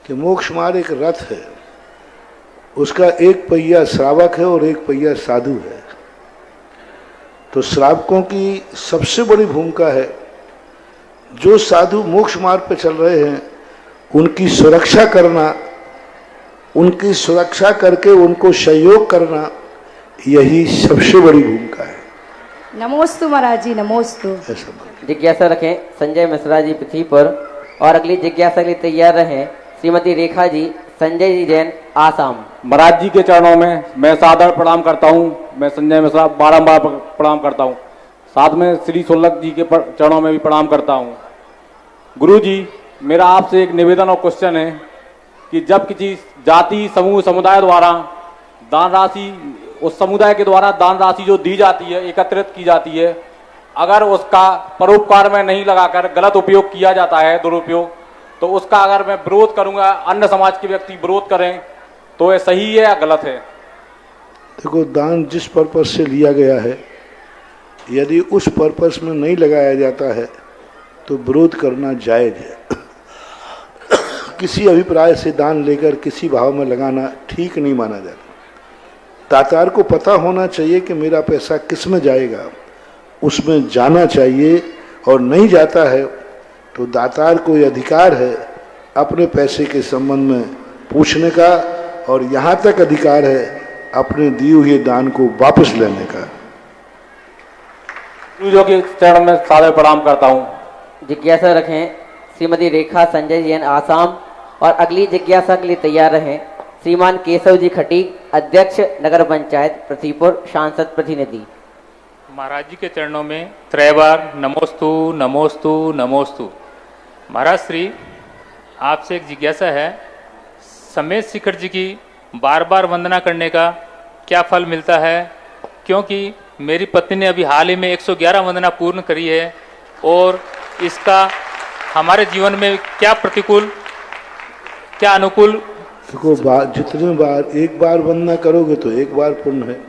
Speaker 2: कि मोक्ष मार्ग एक रथ है, उसका एक पहिया श्रावक है और एक पहिया साधु है। तो श्रावकों की सबसे बड़ी भूमिका है, जो साधु मोक्ष मार्ग पे चल रहे हैं उनकी सुरक्षा करना, उनकी सुरक्षा करके उनको सहयोग करना, यही सबसे बड़ी भूमिका है।
Speaker 5: नमोस्तु महाराज जी, नमोस्तु।
Speaker 2: ऐसा
Speaker 4: जिज्ञासा रखें संजय मिश्रा जी पृथ्वी पर। और अगली जिज्ञासा के लिए तैयार रहें श्रीमती रेखा जी, संजय जी जैन, आसाम।
Speaker 7: महाराज जी के चरणों में मैं सादर प्रणाम करता हूँ। मैं संजय मिश्रा बारंबार प्रणाम करता हूँ। साथ में श्री सोलक जी के चरणों में भी प्रणाम करता हूँ। गुरु जी, मेरा आपसे एक निवेदन और क्वेश्चन है कि जब किसी जाति समूह समुदाय द्वारा दान राशि, उस समुदाय के द्वारा दान राशि जो दी जाती है, एकत्रित की जाती है, अगर उसका परोपकार में नहीं लगाकर गलत उपयोग किया जाता है, दुरुपयोग, तो उसका अगर मैं विरोध करूंगा, अन्य समाज के व्यक्ति विरोध करें, तो ये सही है या गलत है?
Speaker 2: देखो, दान जिस पर्पज से लिया गया है, यदि उस पर्पज में नहीं लगाया जाता है तो विरोध करना जायज है। किसी अभिप्राय से दान लेकर किसी भाव में लगाना ठीक नहीं माना जाता। दातार को पता होना चाहिए कि मेरा पैसा किस में जाएगा, उसमें जाना चाहिए, और नहीं जाता है तो दातार को ये अधिकार है अपने पैसे के संबंध में पूछने का, और यहाँ तक अधिकार है अपने दिए हुए दान को वापस लेने का।
Speaker 7: गुरु जी के चरण में सादर प्रणाम करता हूँ।
Speaker 4: जिज्ञासा रखें श्रीमती रेखा संजय जैन, आसाम। और अगली जिज्ञासा के लिए तैयार रहें श्रीमान केशव जी खटीक, अध्यक्ष नगर पंचायत पृथ्वीपुर, सांसद प्रतिनिधि।
Speaker 8: महाराज जी के चरणों में त्रैबार नमोस्तु नमोस्तु नमोस्तु। महाराज श्री, आपसे एक जिज्ञासा है, समेत शिखर जी की बार बार वंदना करने का क्या फल मिलता है? क्योंकि मेरी पत्नी ने अभी हाल ही में 111 वंदना पूर्ण करी है, और इसका हमारे जीवन में क्या प्रतिकूल क्या अनुकूल?
Speaker 2: देखो, जितने बार, एक बार वंदना करोगे तो एक बार पुण्य है,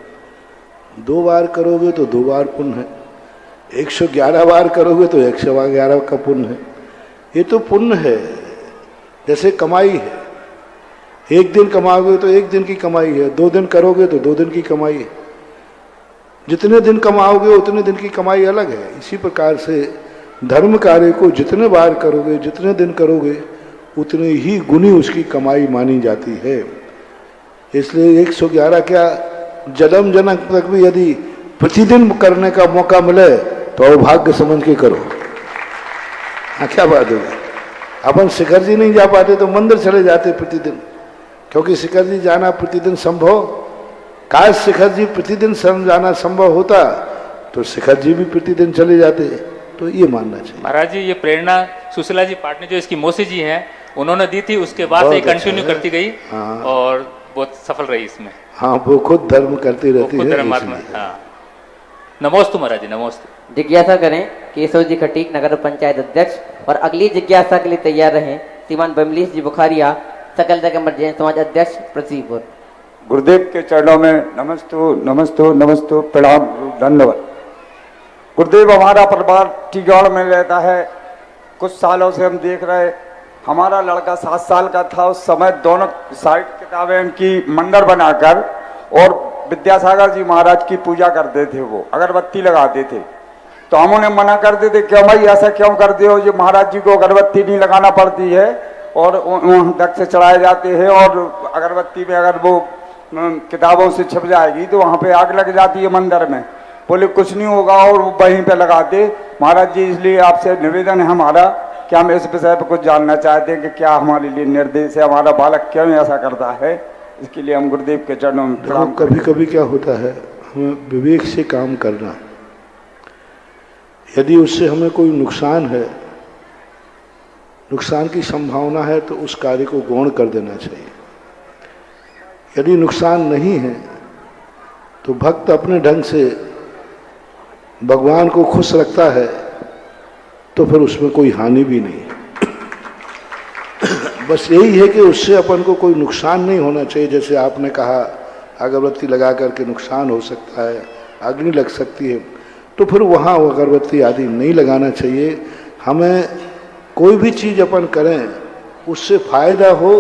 Speaker 2: 2 बार करोगे तो 2 बार पुण्य है, 111 बार करोगे तो 111 का पुण्य है। ये तो पुण्य है, जैसे कमाई है। एक दिन कमाओगे तो एक दिन की कमाई है, 2 दिन करोगे तो 2 दिन की कमाई है। जितने दिन कमाओगे उतने दिन की कमाई अलग है। इसी प्रकार से धर्म कार्य को जितने बार करोगे, जितने दिन करोगे, उतने ही गुनी उसकी कमाई मानी जाती है। इसलिए 111 क्या, जन्म जन्म तक भी यदि प्रतिदिन करने का मौका मिले तो अभाग्य समझ के करो। हाँ, क्या बात होगी। अपन शिखर जी नहीं जा पाते तो मंदिर चले जाते प्रतिदिन, क्योंकि शिखर जी जाना प्रतिदिन संभव। काश शिखर जी प्रतिदिन जाना संभव होता तो शिखर जी भी प्रतिदिन चले जाते। तो ये मानना चाहिए।
Speaker 8: महाराज जी, ये प्रेरणा सुशीला जी पाटनी जो इसकी मौसी जी हैं, उन्होंने दी थी, उसके बाद से कंटिन्यू करती गई।
Speaker 2: हाँ।
Speaker 8: और बहुत सफल रही इसमें।
Speaker 2: हाँ, वो खुद धर्म करती रहती है।
Speaker 8: धर्मात्मा। हाँ, नमोस्तु महाराज जी, नमोस्तु।
Speaker 4: जिज्ञासा करें केशव जी खटीक, नगर पंचायत अध्यक्ष। और अगली जिज्ञासा के लिए तैयार रहें श्रीमान बमलीश जी बुखारिया, सकल जगत जैन समाज अध्यक्ष पृथ्वीपुर।
Speaker 9: गुरुदेव के चरणों में नमस्तु नमस्तु नमस्तु, प्रणाम, धन्यवाद। गुरुदेव, हमारा परिवार टीगौड़ में रहता है। कुछ सालों से हम देख रहे, हमारा लड़का 7 साल का था, उस समय दोनों साइड किताबें इनकी मंदिर बनाकर और विद्यासागर जी महाराज की पूजा करते थे। वो अगरबत्ती लगाते थे, तो हम उन्हें मना करते थे, क्यों भाई ऐसा क्यों करते हो? जो महाराज जी को अगरबत्ती नहीं लगाना पड़ती है, और दक्ष चढ़ाए जाते हैं, और अगरबत्ती में अगर वो किताबों से छिप जाएगी तो वहाँ पे आग लग जाती है मंदिर में। बोले कुछ नहीं होगा, और वो वहीं पे लगाते। महाराज जी, इसलिए आपसे निवेदन है हमारा कि हम इस विषय पर कुछ जानना चाहते हैं कि क्या हमारे लिए निर्देश है, हमारा बालक क्यों ऐसा करता है। इसके लिए हम गुरुदेव के चरणों में प्रणाम।
Speaker 2: कभी कभी क्या होता है, हमें विवेक से काम करना। यदि उससे हमें कोई नुकसान है, नुकसान की संभावना है, तो उस कार्य को गौण कर देना चाहिए। यदि नुकसान नहीं है तो भक्त अपने ढंग से भगवान को खुश रखता है तो फिर उसमें कोई हानि भी नहीं है। बस यही है कि उससे अपन को कोई नुकसान नहीं होना चाहिए। जैसे आपने कहा अगरबत्ती लगा करके नुकसान हो सकता है, अग्नि लग सकती है, तो फिर वहाँ वो अगरबत्ती आदि नहीं लगाना चाहिए। हमें कोई भी चीज़ अपन करें उससे फायदा हो,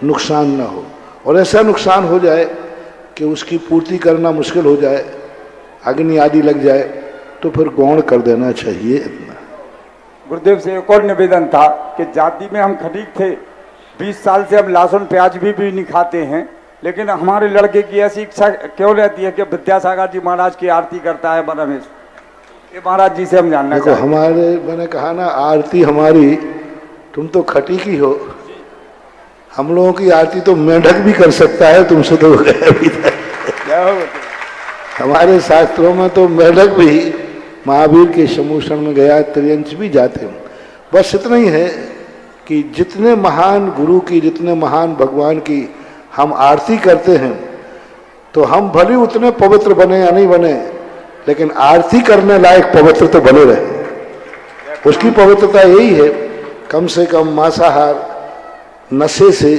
Speaker 2: नुकसान ना हो। और ऐसा नुकसान हो जाए कि उसकी पूर्ति करना मुश्किल हो जाए, अग्नि आदि लग जाए, तो फिर गौण कर देना चाहिए इतना।
Speaker 9: गुरुदेव से एक और निवेदन था कि जाति में हम खरीक थे, 20 साल से अब लहसुन प्याज भी नहीं खाते हैं, लेकिन हमारे लड़के की ऐसी इच्छा क्यों रहती है कि विद्यासागर जी महाराज की आरती करता है रमेश? ये महाराज जी से हम जानना
Speaker 2: देखो,
Speaker 9: चाहते हैं।
Speaker 2: हमारे मैंने कहा ना, आरती हमारी, तुम तो खटी की हो, हम लोगों की आरती तो मेंढक भी कर सकता है, तुमसे तो गया भी था। हमारे शास्त्रों में तो मेंढक भी महावीर के समूषण में गया, त्रियंच भी जाते हैं। बस इतना ही है कि जितने महान गुरु की, जितने महान भगवान की हम आरती करते हैं, तो हम भले उतने पवित्र बने या नहीं बने, लेकिन आरती करने लायक पवित्र तो बने रहे। उसकी पवित्रता यही है, कम से कम मांसाहार, नशे से,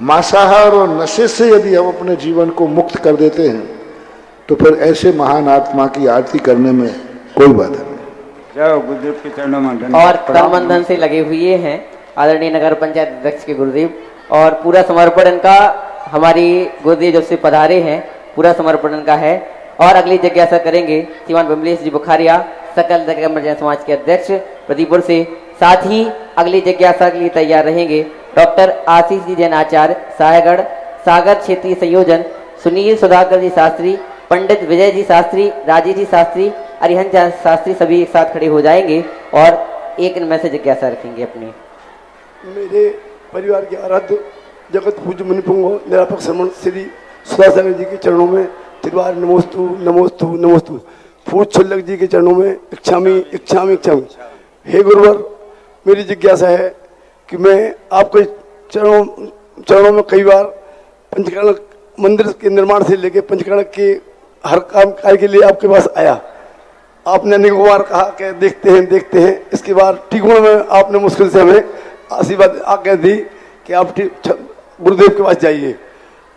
Speaker 2: मांसाहार और नशे से यदि हम अपने जीवन को मुक्त कर देते हैं, तो फिर ऐसे महान आत्मा की आरती करने में कोई बाधा नहीं।
Speaker 9: जय गुरुदेव के चरणों में धन्यवाद।
Speaker 4: और तन मन धन से लगे हुए हैं आदरणीय नगर पंचायत अध्यक्ष के गुरुदेव, और पूरा समर्पण इनका हमारी गुरुदेव जब से पधारे हैं पूरा समर्पण इनका है। और अगली जिज्ञासा करेंगे श्रीमान विमलेश जी बुखारिया, सकल दिगंबर जैन समाज के अध्यक्ष प्रदीपुर से। साथ ही अगली जिज्ञासा के लिए तैयार रहेंगे डॉक्टर आशीष जी जैन आचार्य साहेगढ़, सागर क्षेत्रीय संयोजन, सुनील सुधाकर जी शास्त्री, पंडित विजय जी शास्त्री, राजीव जी शास्त्री, अरिहंत शास्त्री, सभी एक साथ खड़े हो जाएंगे और एक इनमें से जिज्ञासा रखेंगे अपनी।
Speaker 10: मेरे परिवार के आराध्य जगत पूज्य मुनिपुंगो निरापक श्रमण श्री सुधासागर जी के चरणों में त्रिवार नमोस्तु नमोस्तु नमोस्तु। फूट छल्लक जी के चरणों में इच्छामी इच्छामी इच्छामी। हे गुरुवर, मेरी जिज्ञासा है कि मैं आपके चरणों में कई बार पंचकर्ण मंदिर के निर्माण से लेकर पंचकर्ण के हर काम कार्य के लिए आपके पास आया। आपने अनेक बार कहा कि देखते हैं। इसके बाद टिकोण में आपने मुश्किल से हमें आशीर्वाद आज्ञा दी कि आप गुरुदेव के पास जाइए।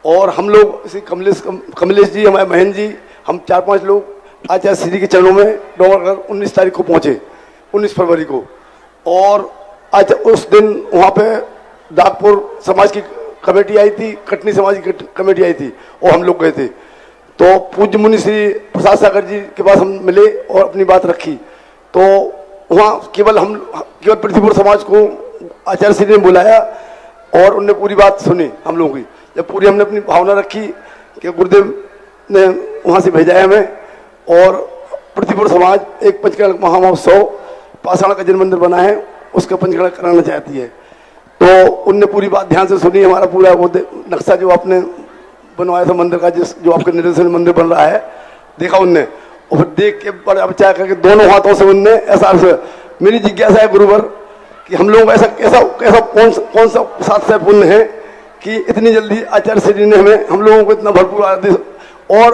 Speaker 10: और हम लोग इसी कमलेश जी, हमारे महेंद्र जी, हम 4-5 लोग आचार्य श्री के चरणों में डोंगरगढ़ 19 तारीख को पहुंचे, 19 फरवरी को। और आज उस दिन वहाँ पे दागपुर समाज की कमेटी आई थी, कटनी समाज की कमेटी आई थी, और हम लोग गए थे। तो पूज्य मुनि श्री प्रसाद सागर जी के पास हम मिले और अपनी बात रखी। तो वहाँ केवल पृथ्वीपुर समाज को आचार्य श्री ने बुलाया और उनने पूरी बात सुनी हम लोगों की। जब पूरी हमने अपनी भावना रखी कि गुरुदेव ने वहाँ से भेजा है हमें, और पृथ्वीपुर समाज एक पंचकर्ण महामहोत्सव पाषाण का जन मंदिर बना है, उसका पंचकर्ण कराना चाहती है। तो उनने पूरी बात ध्यान से सुनी। हमारा पूरा वो नक्शा जो आपने बनवाया था मंदिर का, जो आपके निर्देशन में मंदिर बन रहा है, देखा उनने, और फिर देख के बड़ा विचार करके दोनों हाथों से उनने ऐसा। मेरी जिज्ञासा है गुरुवर कि हम लोग ऐसा कौन सा साथ से पुण्य है कि इतनी जल्दी आचार्य श्री ने हम लोगों को इतना भरपूर आदेश। और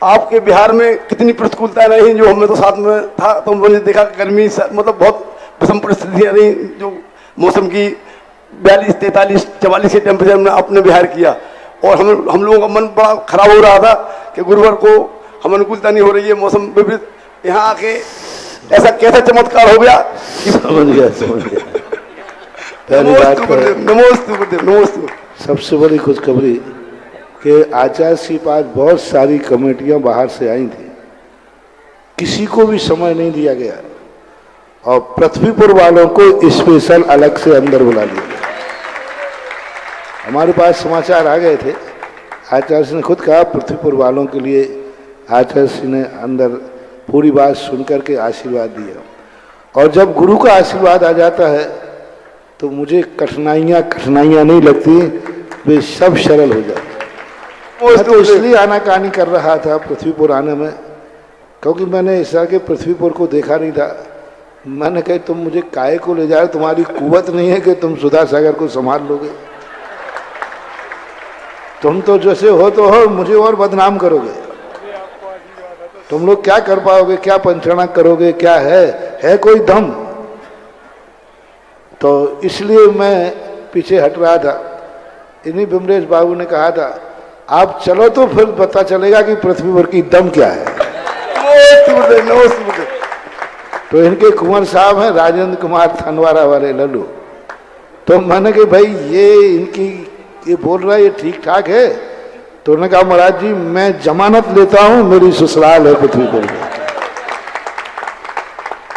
Speaker 10: आपके बिहार में कितनी प्रतिकूलताएं रही, जो हमें तो साथ में था, तो हमने देखा गर्मी मतलब बहुत विषम परिस्थितियाँ रही, जो मौसम की 42, 43, 44 के टेम्परेचर में आपने बिहार किया। और हम लोगों का मन बड़ा खराब हो रहा था कि गुरुवार को हम अनुकूलता नहीं हो रही है, मौसम विपरीत। यहाँ आके ऐसा कैसा चमत्कार हो गया कि
Speaker 2: समझ गया। पहली बात
Speaker 10: नमोस्तु।
Speaker 2: सबसे बड़ी खुशखबरी कि आचार्य श्री पास बहुत सारी कमेटियां बाहर से आई थी, किसी को भी समय नहीं दिया गया, और पृथ्वीपुर वालों को स्पेशल अलग से अंदर बुला लिया गया। हमारे पास समाचार आ गए थे, आचार्य श्री ने खुद कहा पृथ्वीपुर वालों के लिए आचार्य श्री ने अंदर पूरी बात सुनकर के आशीर्वाद दिया। और जब गुरु का आशीर्वाद आ जाता है तो मुझे कठिनाइयाँ नहीं लगती, वे सब सरल हो जाते। मैं तो इसलिए आनाकानी कर रहा था पृथ्वीपुर आने में, क्योंकि मैंने इस तरह के पृथ्वीपुर को देखा नहीं था। मैंने कहा तुम मुझे काहे को ले जाए, तुम्हारी कुवत नहीं है कि तुम सुधा सागर को संभाल लोगे, तुम तो जैसे हो तो हो, मुझे और बदनाम करोगे। तुम लोग क्या कर पाओगे, क्या पंचकर्मा करोगे, क्या है कोई दम? तो इसलिए मैं पीछे हट रहा था। इन्हीं बिमरेश बाबू ने कहा था आप चलो तो फिर पता चलेगा कि पृथ्वी पर की दम क्या है। तो इनके कुंवर साहब हैं राजेंद्र कुमार थनवारा वाले लल्लू। तो मैंने कहा भाई ये बोल रहा है ये ठीक ठाक है? तो उन्होंने कहा महाराज जी मैं जमानत लेता हूं, मेरी ससुराल है पृथ्वी पर।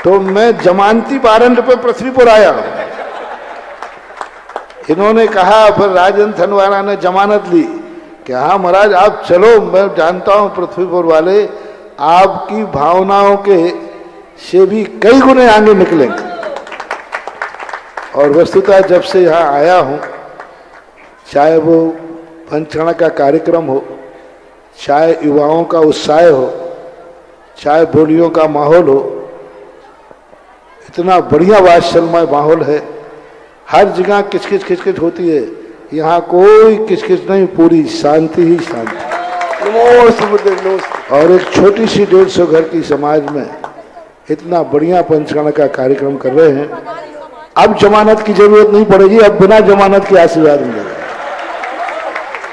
Speaker 2: तो मैं जमानती वारंट पे पृथ्वी पर आया। इन्होंने कहा, फिर राजेंद्र थनवारा ने जमानत ली कि हाँ महाराज आप चलो, मैं जानता हूं पृथ्वीपुर वाले आपकी भावनाओं के से भी कई गुने आगे निकलेंगे। और वस्तुतः जब से यहाँ आया हूँ, चाहे वो पंचकर्मा का कार्यक्रम हो, चाहे युवाओं का उत्साह हो, चाहे बोलियों का माहौल हो, इतना बढ़िया वात्सल्यमय माहौल है। हर जगह किचकिच खिचकिच होती है, यहाँ कोई किचकिच नहीं, पूरी शांति ही शांति। और एक छोटी सी 150 घर की समाज में इतना बढ़िया पंचकर्मा का कार्यक्रम कर रहे हैं। अब जमानत की जरूरत नहीं पड़ेगी, अब बिना जमानत के आशीर्वाद मिलेगा।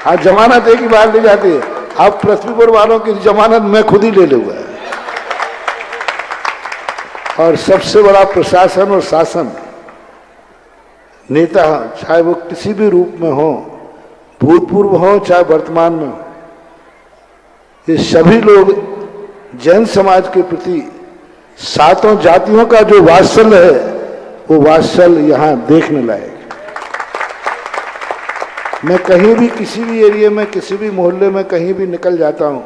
Speaker 2: हाँ, जमानत एक ही बार ले जाती है, अब पृथ्वीपुर वालों की जमानत मैं खुद ही ले लूंगा। और सबसे बड़ा प्रशासन और शासन नेता, चाहे वो किसी भी रूप में हो, भूतपूर्व हो चाहे वर्तमान में हो, ये सभी लोग जैन समाज के प्रति सातों जातियों का जो वात्सल्य है, वो वात्सल्य यहाँ देखने लायक। मैं कहीं भी किसी भी एरिया में, किसी भी मोहल्ले में कहीं भी निकल जाता हूँ,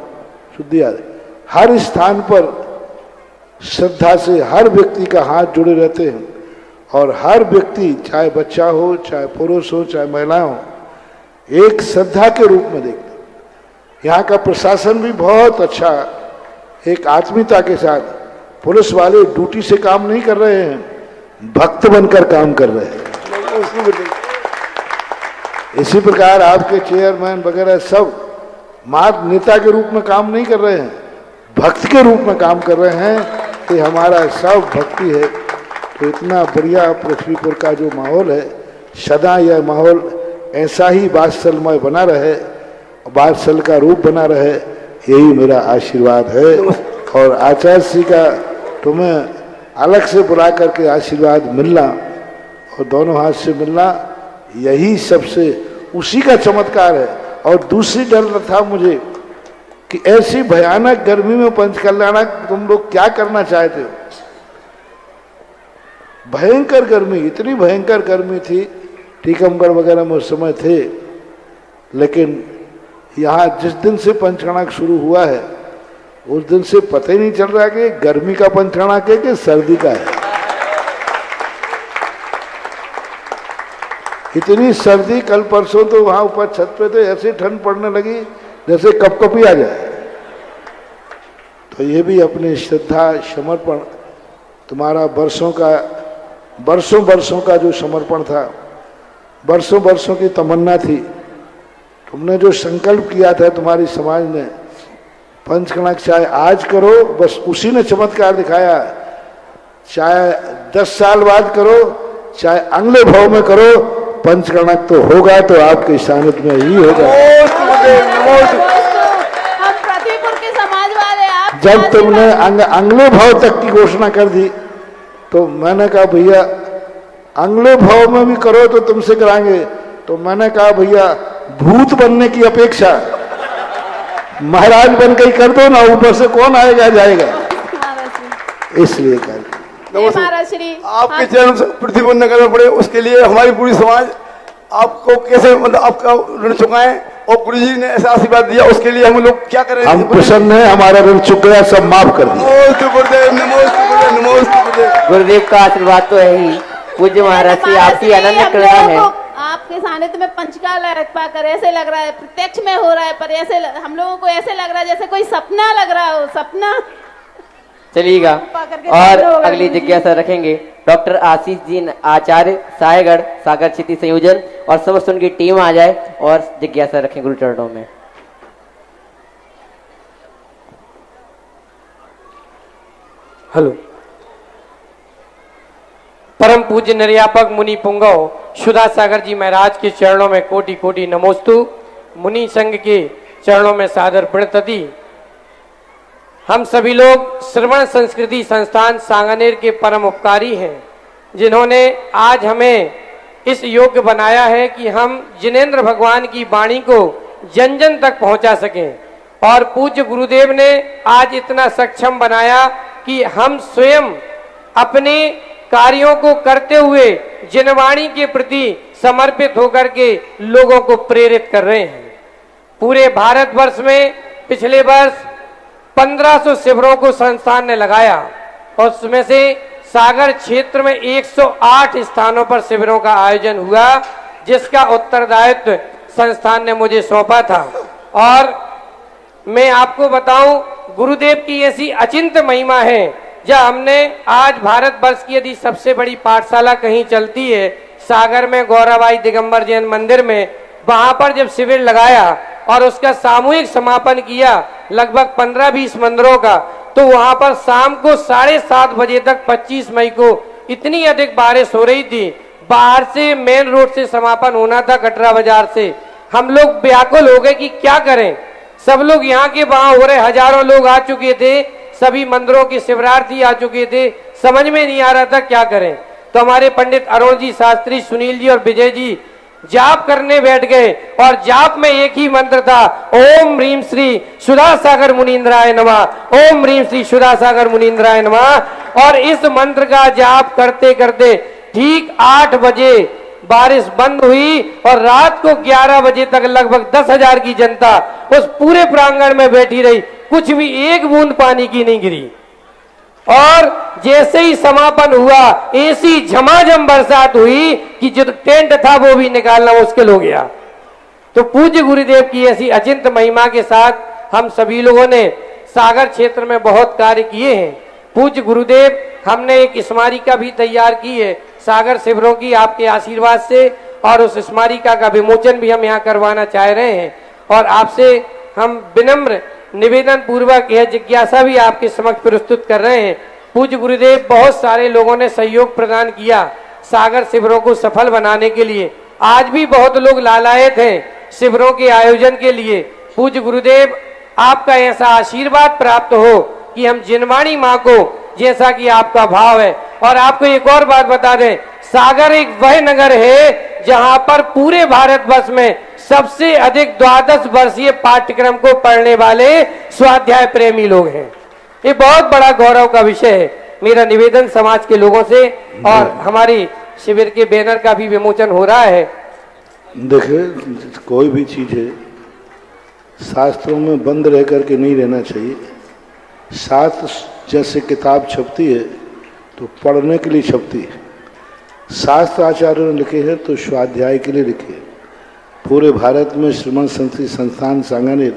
Speaker 2: शुद्ध याद, हर स्थान पर श्रद्धा से हर व्यक्ति का हाथ जुड़े रहते हैं। और हर व्यक्ति, चाहे बच्चा हो, चाहे पुरुष हो, चाहे महिला हो, एक श्रद्धा के रूप में देखते हैं। यहाँ का प्रशासन भी बहुत अच्छा, एक आत्मीयता के साथ, पुलिस वाले ड्यूटी से काम नहीं कर रहे हैं, भक्त बनकर काम कर रहे हैं। इसी प्रकार आपके चेयरमैन वगैरह सब मार्ग नेता के रूप में काम नहीं कर रहे हैं, भक्त के रूप में काम कर रहे हैं कि हमारा सब भक्ति है। तो इतना बढ़िया पृथ्वीपुर का जो माहौल है, सदा यह माहौल ऐसा ही वात्सल्यमय बना रहे, वात्सल्य का रूप बना रहे, यही मेरा आशीर्वाद है। और आचार्य श्री का तुम्हें अलग से बुला करके आशीर्वाद मिलना और दोनों हाथ से मिलना, यही सबसे उसी का चमत्कार है। और दूसरी डर था मुझे कि ऐसी भयानक गर्मी में पंचकल्याण तुम लोग क्या करना चाहते हो। भयंकर गर्मी, इतनी भयंकर गर्मी थी, टीकमगढ़ वगैरह में उस समय थे। लेकिन यहाँ जिस दिन से पंचकर्मा शुरू हुआ है, उस दिन से पता ही नहीं चल रहा कि गर्मी का पंचकर्मा है कि सर्दी का है। इतनी सर्दी, कल परसों तो वहां ऊपर छत पे थे, ऐसी ठंड पड़ने लगी जैसे कपकपी आ जाए। तो ये भी अपनी श्रद्धा, समर्पण, तुम्हारा वर्षों का जो समर्पण था, वर्षों की तमन्ना थी, तुमने जो संकल्प किया था तुम्हारी समाज ने, पंचकर्मा चाहे आज करो, बस उसी ने चमत्कार दिखाया। चाहे 10 साल बाद करो, चाहे अगले भाव में करो, पंचकर्मा तो होगा, तो आपके सानिध्य में ही होगा।
Speaker 11: हम पृथ्वीपुर के समाज वाले, आप
Speaker 2: जब तुमने अगले भाव तक की घोषणा कर दी, तो मैंने कहा भैया अगले भाव में भी करो तो तुमसे कराएंगे। तो मैंने कहा भैया भूत बनने की अपेक्षा महाराज बन के ही कर दो ना, ऊपर से कौन आएगा जाएगा, इसलिए कर।
Speaker 10: आपके चरण से पृथ्वी को न करना पड़े, उसके लिए हमारी पूरी समाज आपको कैसे, मतलब आपका ऋण चुकाएं, और गुरु जी ने ऐसा आशीर्वाद दिया, उसके लिए हम लोग क्या करें?
Speaker 2: हम प्रसन्न हैं, हमारा ऋण चुक गया, सब माफ कर दिया।
Speaker 4: गुरुदेव का आशीर्वाद तो है ही, पूज्य महाराज जी आपकी अनन्य करुणा है।
Speaker 11: आपके सानिध्य में पंचकाल पाकर ऐसे लग रहा है, प्रत्यक्ष में हो रहा है, पर ऐसे हम लोगों को ऐसे लग रहा है जैसे कोई सपना लग रहा हो, सपना।
Speaker 4: चलिएगा, और अगली जिज्ञासा रखेंगे डॉक्टर आशीष जी आचार्य, साहेगढ़, सागर क्षिति संयोजन, और समस्त उनकी टीम आ जाए और जिज्ञासा रखें गुरु चरणों में।
Speaker 12: हेलो। परम पूज्य निर्यापक मुनि पुंगव सुधा सागर जी महाराज के चरणों में कोटि कोटि नमोस्तु। मुनि संघ के चरणों में सादर प्रणतति। हम सभी लोग श्रवण संस्कृति संस्थान सांगानेर के परम उपकारी हैं, जिन्होंने आज हमें इस योग्य बनाया है कि हम जिनेंद्र भगवान की वाणी को जन जन तक पहुंचा सकें। और पूज्य गुरुदेव ने आज इतना सक्षम बनाया कि हम स्वयं अपने कार्यों को करते हुए जिनवाणी के प्रति समर्पित होकर के लोगों को प्रेरित कर रहे हैं। पूरे भारतवर्ष में पिछले वर्ष 1500 शिविरों को संस्थान ने लगाया और उसमें से सागर क्षेत्र में 108 स्थानों पर शिविरों का आयोजन हुआ, जिसका उत्तरदायित्व संस्थान ने मुझे सौंपा था। और मैं आपको बताऊं, गुरुदेव की ऐसी अचिंत्य महिमा है। जब हमने आज भारतवर्ष की यदि सबसे बड़ी पाठशाला कहीं चलती है, सागर में गौराबाई दिगंबर जैन मंदिर में, वहां पर जब शिविर लगाया और उसका सामूहिक समापन किया लगभग 15-20 मंदिरों का, तो वहां पर शाम को 7:30 बजे तक 25 मई को इतनी अधिक बारिश हो रही थी। बाहर से मेन रोड से समापन होना था, कटरा बाजार से। हम लोग व्याकुल हो गए कि क्या करें। सब लोग यहाँ के वहां हो रहे, हजारों लोग आ चुके थे, सभी मंदिरों के शिवरार्थी आ चुके थे, समझ में नहीं आ रहा था क्या करें। तो हमारे पंडित अरुण जी शास्त्री, सुनील जी और विजय जी जाप करने बैठ गए और जाप में एक ही मंत्र था, ओम ह्रीम श्री सुधा सागर मुनीन्द्राय नमः, ओम ह्रीम श्री सुधा सागर मुनीन्द्राय नमः। और इस मंत्र का जाप करते करते ठीक 8 बजे बारिश बंद हुई और रात को 11 बजे तक लगभग 10,000 की जनता उस पूरे प्रांगण में बैठी रही, कुछ भी एक बूंद पानी की नहीं गिरी। और जैसे ही समापन हुआ, ऐसी झमाझम बरसात हुई कि जो टेंट था वो भी निकालना मुश्किल हो गया। तो पूज्य गुरुदेव की ऐसी अचिंत्य महिमा के साथ हम सभी लोगों ने सागर क्षेत्र में बहुत कार्य किए हैं। पूज्य गुरुदेव, हमने एक स्मारिका भी तैयार की है सागर शिविरों की, आपके आशीर्वाद से, और उस स्मारिका का विमोचन भी हम यहाँ करवाना चाह रहे हैं। और आपसे हम विनम्र निवेदन पूर्वक यह जिज्ञासा भी आपके समक्ष प्रस्तुत कर रहे हैं। पूज्य गुरुदेव, बहुत सारे लोगों ने सहयोग प्रदान किया सागर शिविरों को सफल बनाने के लिए। आज भी बहुत लोग लालायत हैं शिविरों के आयोजन के लिए। पूज्य गुरुदेव, आपका ऐसा आशीर्वाद प्राप्त हो कि हम जिनवाणी माँ को, जैसा कि आपका भाव है। और आपको एक और बात बता दें, सागर एक वह नगर है जहां पर पूरे भारतवर्ष में सबसे अधिक 12 वर्षीय पाठ्यक्रम को पढ़ने वाले स्वाध्याय प्रेमी लोग हैं। ये बहुत बड़ा गौरव का विषय है। मेरा निवेदन समाज के लोगों से, और हमारी शिविर के बैनर का भी विमोचन हो रहा है।
Speaker 2: देखिए, कोई भी चीज है शास्त्रों में बंद रह करके नहीं रहना चाहिए। शास्त्र जैसे किताब छपती है तो पढ़ने के लिए छपती है। शास्त्र आचार्यों ने लिखे हैं तो स्वाध्याय के लिए लिखे हैं। पूरे भारत में श्रवण संस्कृति संस्थान सांगानेर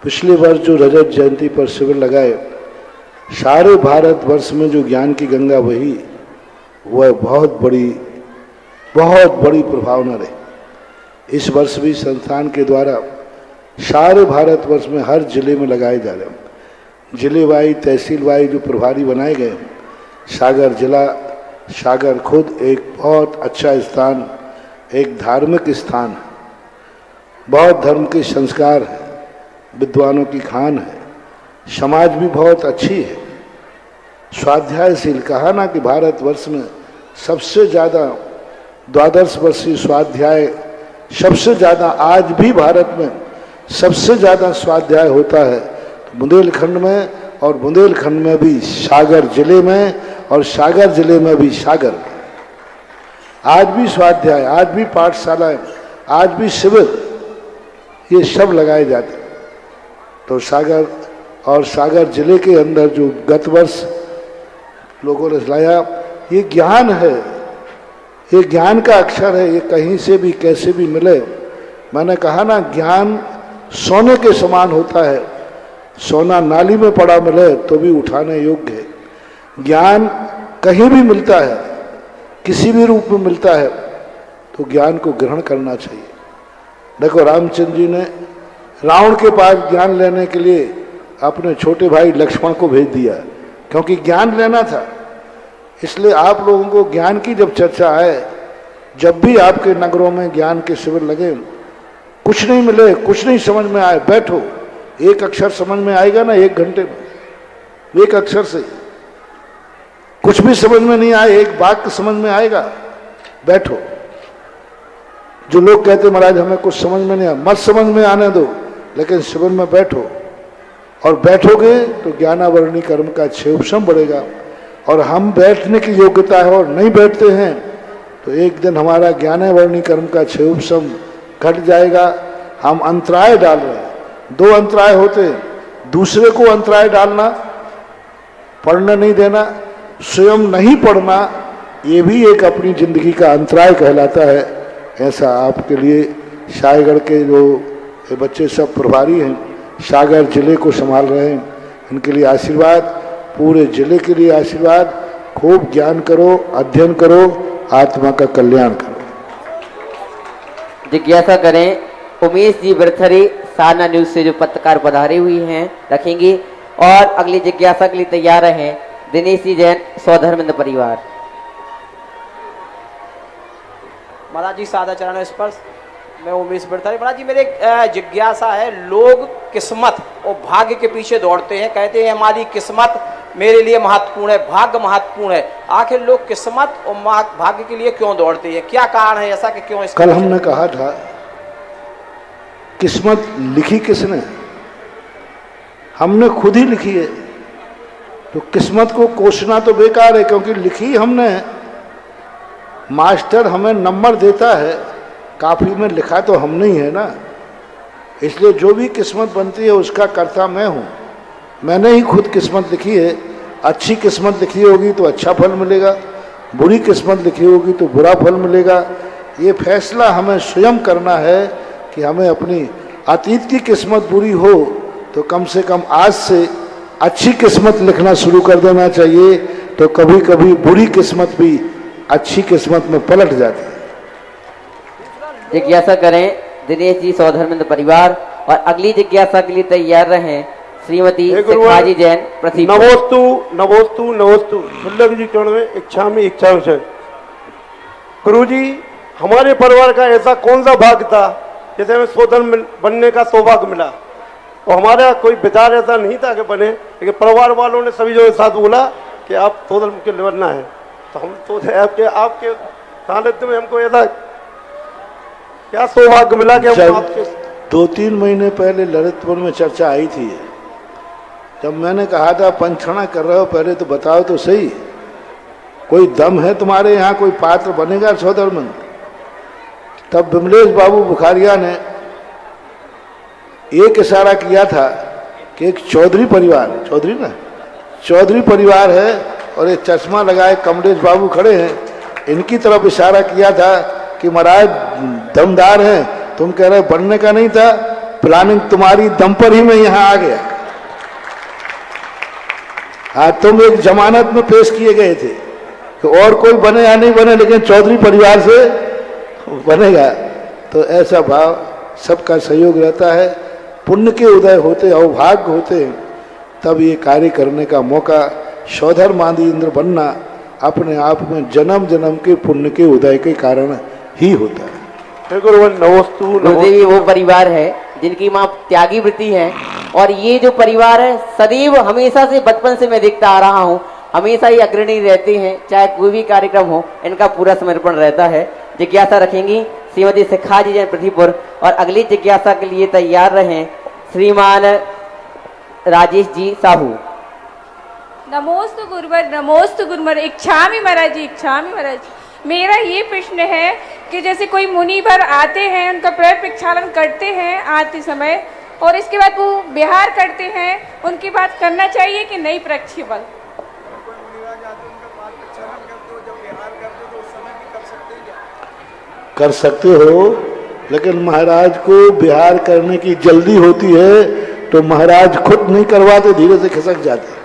Speaker 2: पिछले वर्ष जो रजत जयंती पर शिविर लगाए, सारे भारतवर्ष में जो ज्ञान की गंगा बही, वह बहुत बड़ी प्रभावना रही। इस वर्ष भी संस्थान के द्वारा सारे भारतवर्ष में हर जिले में लगाए जा रहे हैं। जिले वाई, तहसील वाई जो प्रभारी बनाए गए हैं, सागर जिला, सागर खुद एक बहुत अच्छा स्थान, एक धार्मिक स्थान है, बहुत धर्म के संस्कार है, विद्वानों की खान है, समाज भी बहुत अच्छी है। स्वाध्यायशील कहा ना कि भारतवर्ष में सबसे ज़्यादा 12 वर्षीय स्वाध्याय, सबसे ज़्यादा आज भी भारत में सबसे ज़्यादा स्वाध्याय होता है तो बुंदेलखंड में, और बुंदेलखंड में भी सागर जिले में, और सागर जिले में भी सागर में आज भी स्वाध्याय, आज भी पाठशालाएं, आज भी शिविर, ये सब लगाए जाते हैं। तो सागर और सागर जिले के अंदर जो गत वर्ष लोगों ने लाया, ये ज्ञान है, ये ज्ञान का अक्षर है, ये कहीं से भी कैसे भी मिले। मैंने कहा ना, ज्ञान सोने के समान होता है। सोना नाली में पड़ा मिले तो भी उठाने योग्य है। ज्ञान कहीं भी मिलता है, किसी भी रूप में मिलता है, तो ज्ञान को ग्रहण करना चाहिए। देखो, रामचंद्र जी ने रावण के पास ज्ञान लेने के लिए अपने छोटे भाई लक्ष्मण को भेज दिया, क्योंकि ज्ञान लेना था। इसलिए आप लोगों को ज्ञान की जब चर्चा आए, जब भी आपके नगरों में ज्ञान के शिविर लगे, कुछ नहीं मिले, कुछ नहीं समझ में आए, बैठो, एक अक्षर समझ में आएगा ना 1 घंटे में, एक अक्षर से। कुछ भी समझ में नहीं आए, एक वाक्य समझ में आएगा, बैठो। जो लोग कहते महाराज हमें कुछ समझ में नहीं आया, मत समझ में आने दो, लेकिन शिविर में बैठो, और बैठोगे तो ज्ञानावरणी कर्म का क्षेपसम बढ़ेगा। और हम बैठने की योग्यता है और नहीं बैठते हैं तो एक दिन हमारा ज्ञानावरणी कर्म का क्षेपसम घट जाएगा। हम अंतराय डाल रहे हैं। 2 अंतराय होते हैं, दूसरे को अंतराय डालना, पढ़ने नहीं देना, स्वयं नहीं पढ़ना, ये भी एक अपनी जिंदगी का अंतराय कहलाता है। ऐसा आपके लिए सागर के जो ये बच्चे सब प्रभारी हैं, सागर जिले को संभाल रहे हैं, इनके लिए आशीर्वाद, पूरे जिले के लिए आशीर्वाद। खूब ज्ञान करो, अध्ययन करो, आत्मा का कल्याण करो।
Speaker 4: जिज्ञासा करें उमेश जी बर्थरे सारना न्यूज से जो पत्रकार पधारे हुई हैं रखेंगे, और अगली जिज्ञासा के लिए तैयार हैं दिनेश जी जैन स्वधर्मेंद्र परिवार।
Speaker 13: महाराज जी सादा चरण स्पर्श। मैं उमेश बर्थरे। महाराज जी मेरे एक जिज्ञासा है, लोग किस्मत और भाग्य के पीछे दौड़ते हैं, कहते हैं हमारी किस्मत मेरे लिए महत्वपूर्ण है, भाग्य महत्वपूर्ण है। आखिर लोग किस्मत और भाग्य के लिए क्यों दौड़ते हैं, क्या कारण है ऐसा कि क्यों?
Speaker 2: कल हमने कहा था किस्मत लिखी किसने? हमने खुद ही लिखी है। तो किस्मत को कोसना तो बेकार है, क्योंकि लिखी हमने। मास्टर हमें नंबर देता है, काफी में लिखा तो हमने ही है ना। इसलिए जो भी किस्मत बनती है उसका कर्ता मैं हूँ। मैंने ही खुद किस्मत लिखी है। अच्छी किस्मत लिखी होगी तो अच्छा फल मिलेगा, बुरी किस्मत लिखी होगी तो बुरा फल मिलेगा। ये फैसला हमें स्वयं करना है कि हमें अपनी अतीत की किस्मत बुरी हो तो कम से कम आज से अच्छी किस्मत लिखना शुरू कर देना चाहिए। तो कभी कभी बुरी किस्मत भी अच्छी किस्मत में पलट जाती है।
Speaker 4: जिज्ञासा करें दिनेश जी स्वधर्मेंद्र परिवार, और अगली जिज्ञासा के लिए तैयार रहें श्रीमती शिखाजी जैन प्रति।
Speaker 14: नमोस्तु नमोस्तु नमोस्तु। सुल्लभ जी चरण में इच्छा में इच्छा से। गुरु जी, हमारे परिवार का ऐसा कौन सा भाग्य था जैसे हमें स्वधर्म बनने का सौभाग्य मिला, और हमारा कोई विचार ऐसा नहीं था कि बने, लेकिन परिवार वालों ने सभी जो साथ बोला कि आप स्वधर्म के लिए बनना है, तो हम सोचे आपके सानिध्य में हमको ऐसा क्या सौभाग्य मिला कि हम आपके।
Speaker 2: 2-3 महीने पहले ललितपुर में चर्चा आई थी, जब मैंने कहा था पंचणा कर रहे हो, पहले तो बताओ तो सही, कोई दम है तुम्हारे यहाँ, कोई पात्र बनेगा स्वधर्म? तब विमलेश बाबू बुखारिया ने एक इशारा किया था कि एक चौधरी परिवार, चौधरी परिवार है, और एक चश्मा लगाए कमलेश बाबू खड़े हैं, इनकी तरफ इशारा किया था कि महाराज दमदार हैं, तुम कह रहे बनने का नहीं था, प्लानिंग तुम्हारी दम पर ही मैं यहाँ आ गया। हाँ, तुम एक जमानत में पेश किए गए थे कि और कोई बने या नहीं बने, लेकिन चौधरी परिवार से बनेगा। तो ऐसा भाव, सबका सहयोग रहता है। पुण्य के उदय होते, अवभाग्य होते, तब ये कार्य करने का मौका, स्वधर्मादि इंद्र बनना अपने आप में जन्म जन्म के पुण्य के उदय के कारण ही होता है।
Speaker 4: गुरुदेव वो परिवार है जिनकी माँ त्यागी वृत्ति है, और ये जो परिवार है सदैव हमेशा से बचपन से मैं देखता आ रहा हूँ, हमेशा ही अग्रणी रहते हैं, चाहे कोई भी कार्यक्रम हो इनका पूरा समर्पण रहता है। जिज्ञासा रखेंगी श्रीमती शिखाजी जैन पृथ्वीपुर, और अगली जिज्ञासा के लिए तैयार रहें श्रीमान राजेश जी साहू।
Speaker 15: नमोस्तु गुरुवर, नमोस्तु गुरुवर। इच्छामि महाराज जी, इच्छामि महाराज जी। मेरा ये प्रश्न है कि जैसे कोई मुनिवर आते हैं, उनका पैर प्रक्षालन करते हैं आते समय, और इसके बाद वो विहार करते हैं, उनकी बात करना चाहिए कि नहीं प्रक्षेपण?
Speaker 2: कर सकते हो, लेकिन महाराज को विहार करने की जल्दी होती है तो महाराज खुद नहीं करवाते, धीरे से खिसक जाते।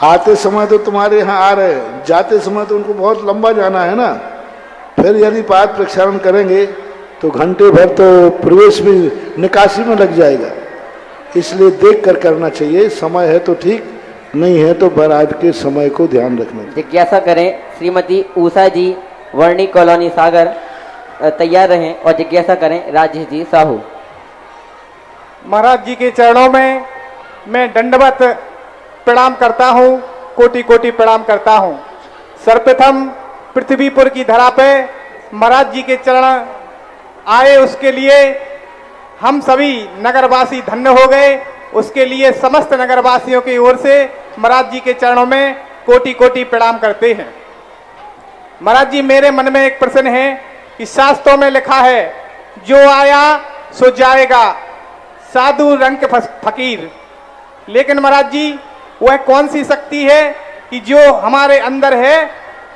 Speaker 2: आते समय तो तुम्हारे यहाँ आ रहे हैं, जाते समय तो उनको बहुत लंबा जाना है ना। फिर यदि पाद प्रक्षालन करेंगे तो घंटे भर तो प्रवेश में निकासी में लग जाएगा। इसलिए देख कर करना चाहिए। समय है तो ठीक, नहीं है तो बरात के समय को ध्यान रखना चाहिए।
Speaker 4: जिज्ञासा करें श्रीमती उषा जी, वर्णी कॉलोनी सागर। तैयार रहें और जिज्ञासा करें राजेश जी साहू।
Speaker 16: महाराज जी के चरणों में मैं दंडवत प्रणाम करता हूँ, कोटि कोटि प्रणाम करता हूँ। सर्वप्रथम पृथ्वीपुर की धरा पे महाराज जी के चरण आए, उसके लिए हम सभी नगरवासी धन्य हो गए। उसके लिए समस्त नगरवासियों की ओर से महाराज जी के चरणों में कोटि कोटि प्रणाम करते हैं। महाराज जी, मेरे मन में एक प्रश्न है कि शास्त्रों में लिखा है जो आया सो जाएगा, साधु रंग के फकीर। लेकिन महाराज जी, वह कौन सी शक्ति है कि जो हमारे अंदर है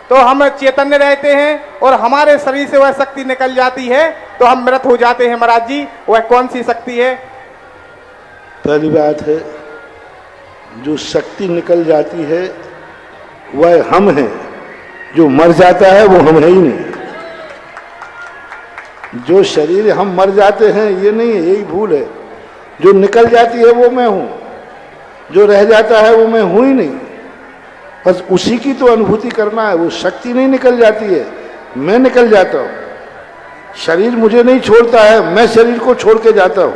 Speaker 16: तो हम चैतन्य रहते हैं और हमारे शरीर से वह शक्ति निकल जाती है तो हम मृत हो जाते हैं। महाराज जी, वह कौन सी शक्ति है?
Speaker 2: पहली बात है, जो शक्ति निकल जाती है वह हम हैं, जो मर जाता है वो हम है ही नहीं। जो शरीर हम मर जाते हैं ये नहीं है, यही भूल है। जो निकल जाती है वो मैं हूं, जो रह जाता है वो मैं हूं ही नहीं। बस उसी की तो अनुभूति करना है। वो शक्ति नहीं निकल जाती है, मैं निकल जाता हूं। शरीर मुझे नहीं छोड़ता है, मैं शरीर को छोड़ के जाता हूं।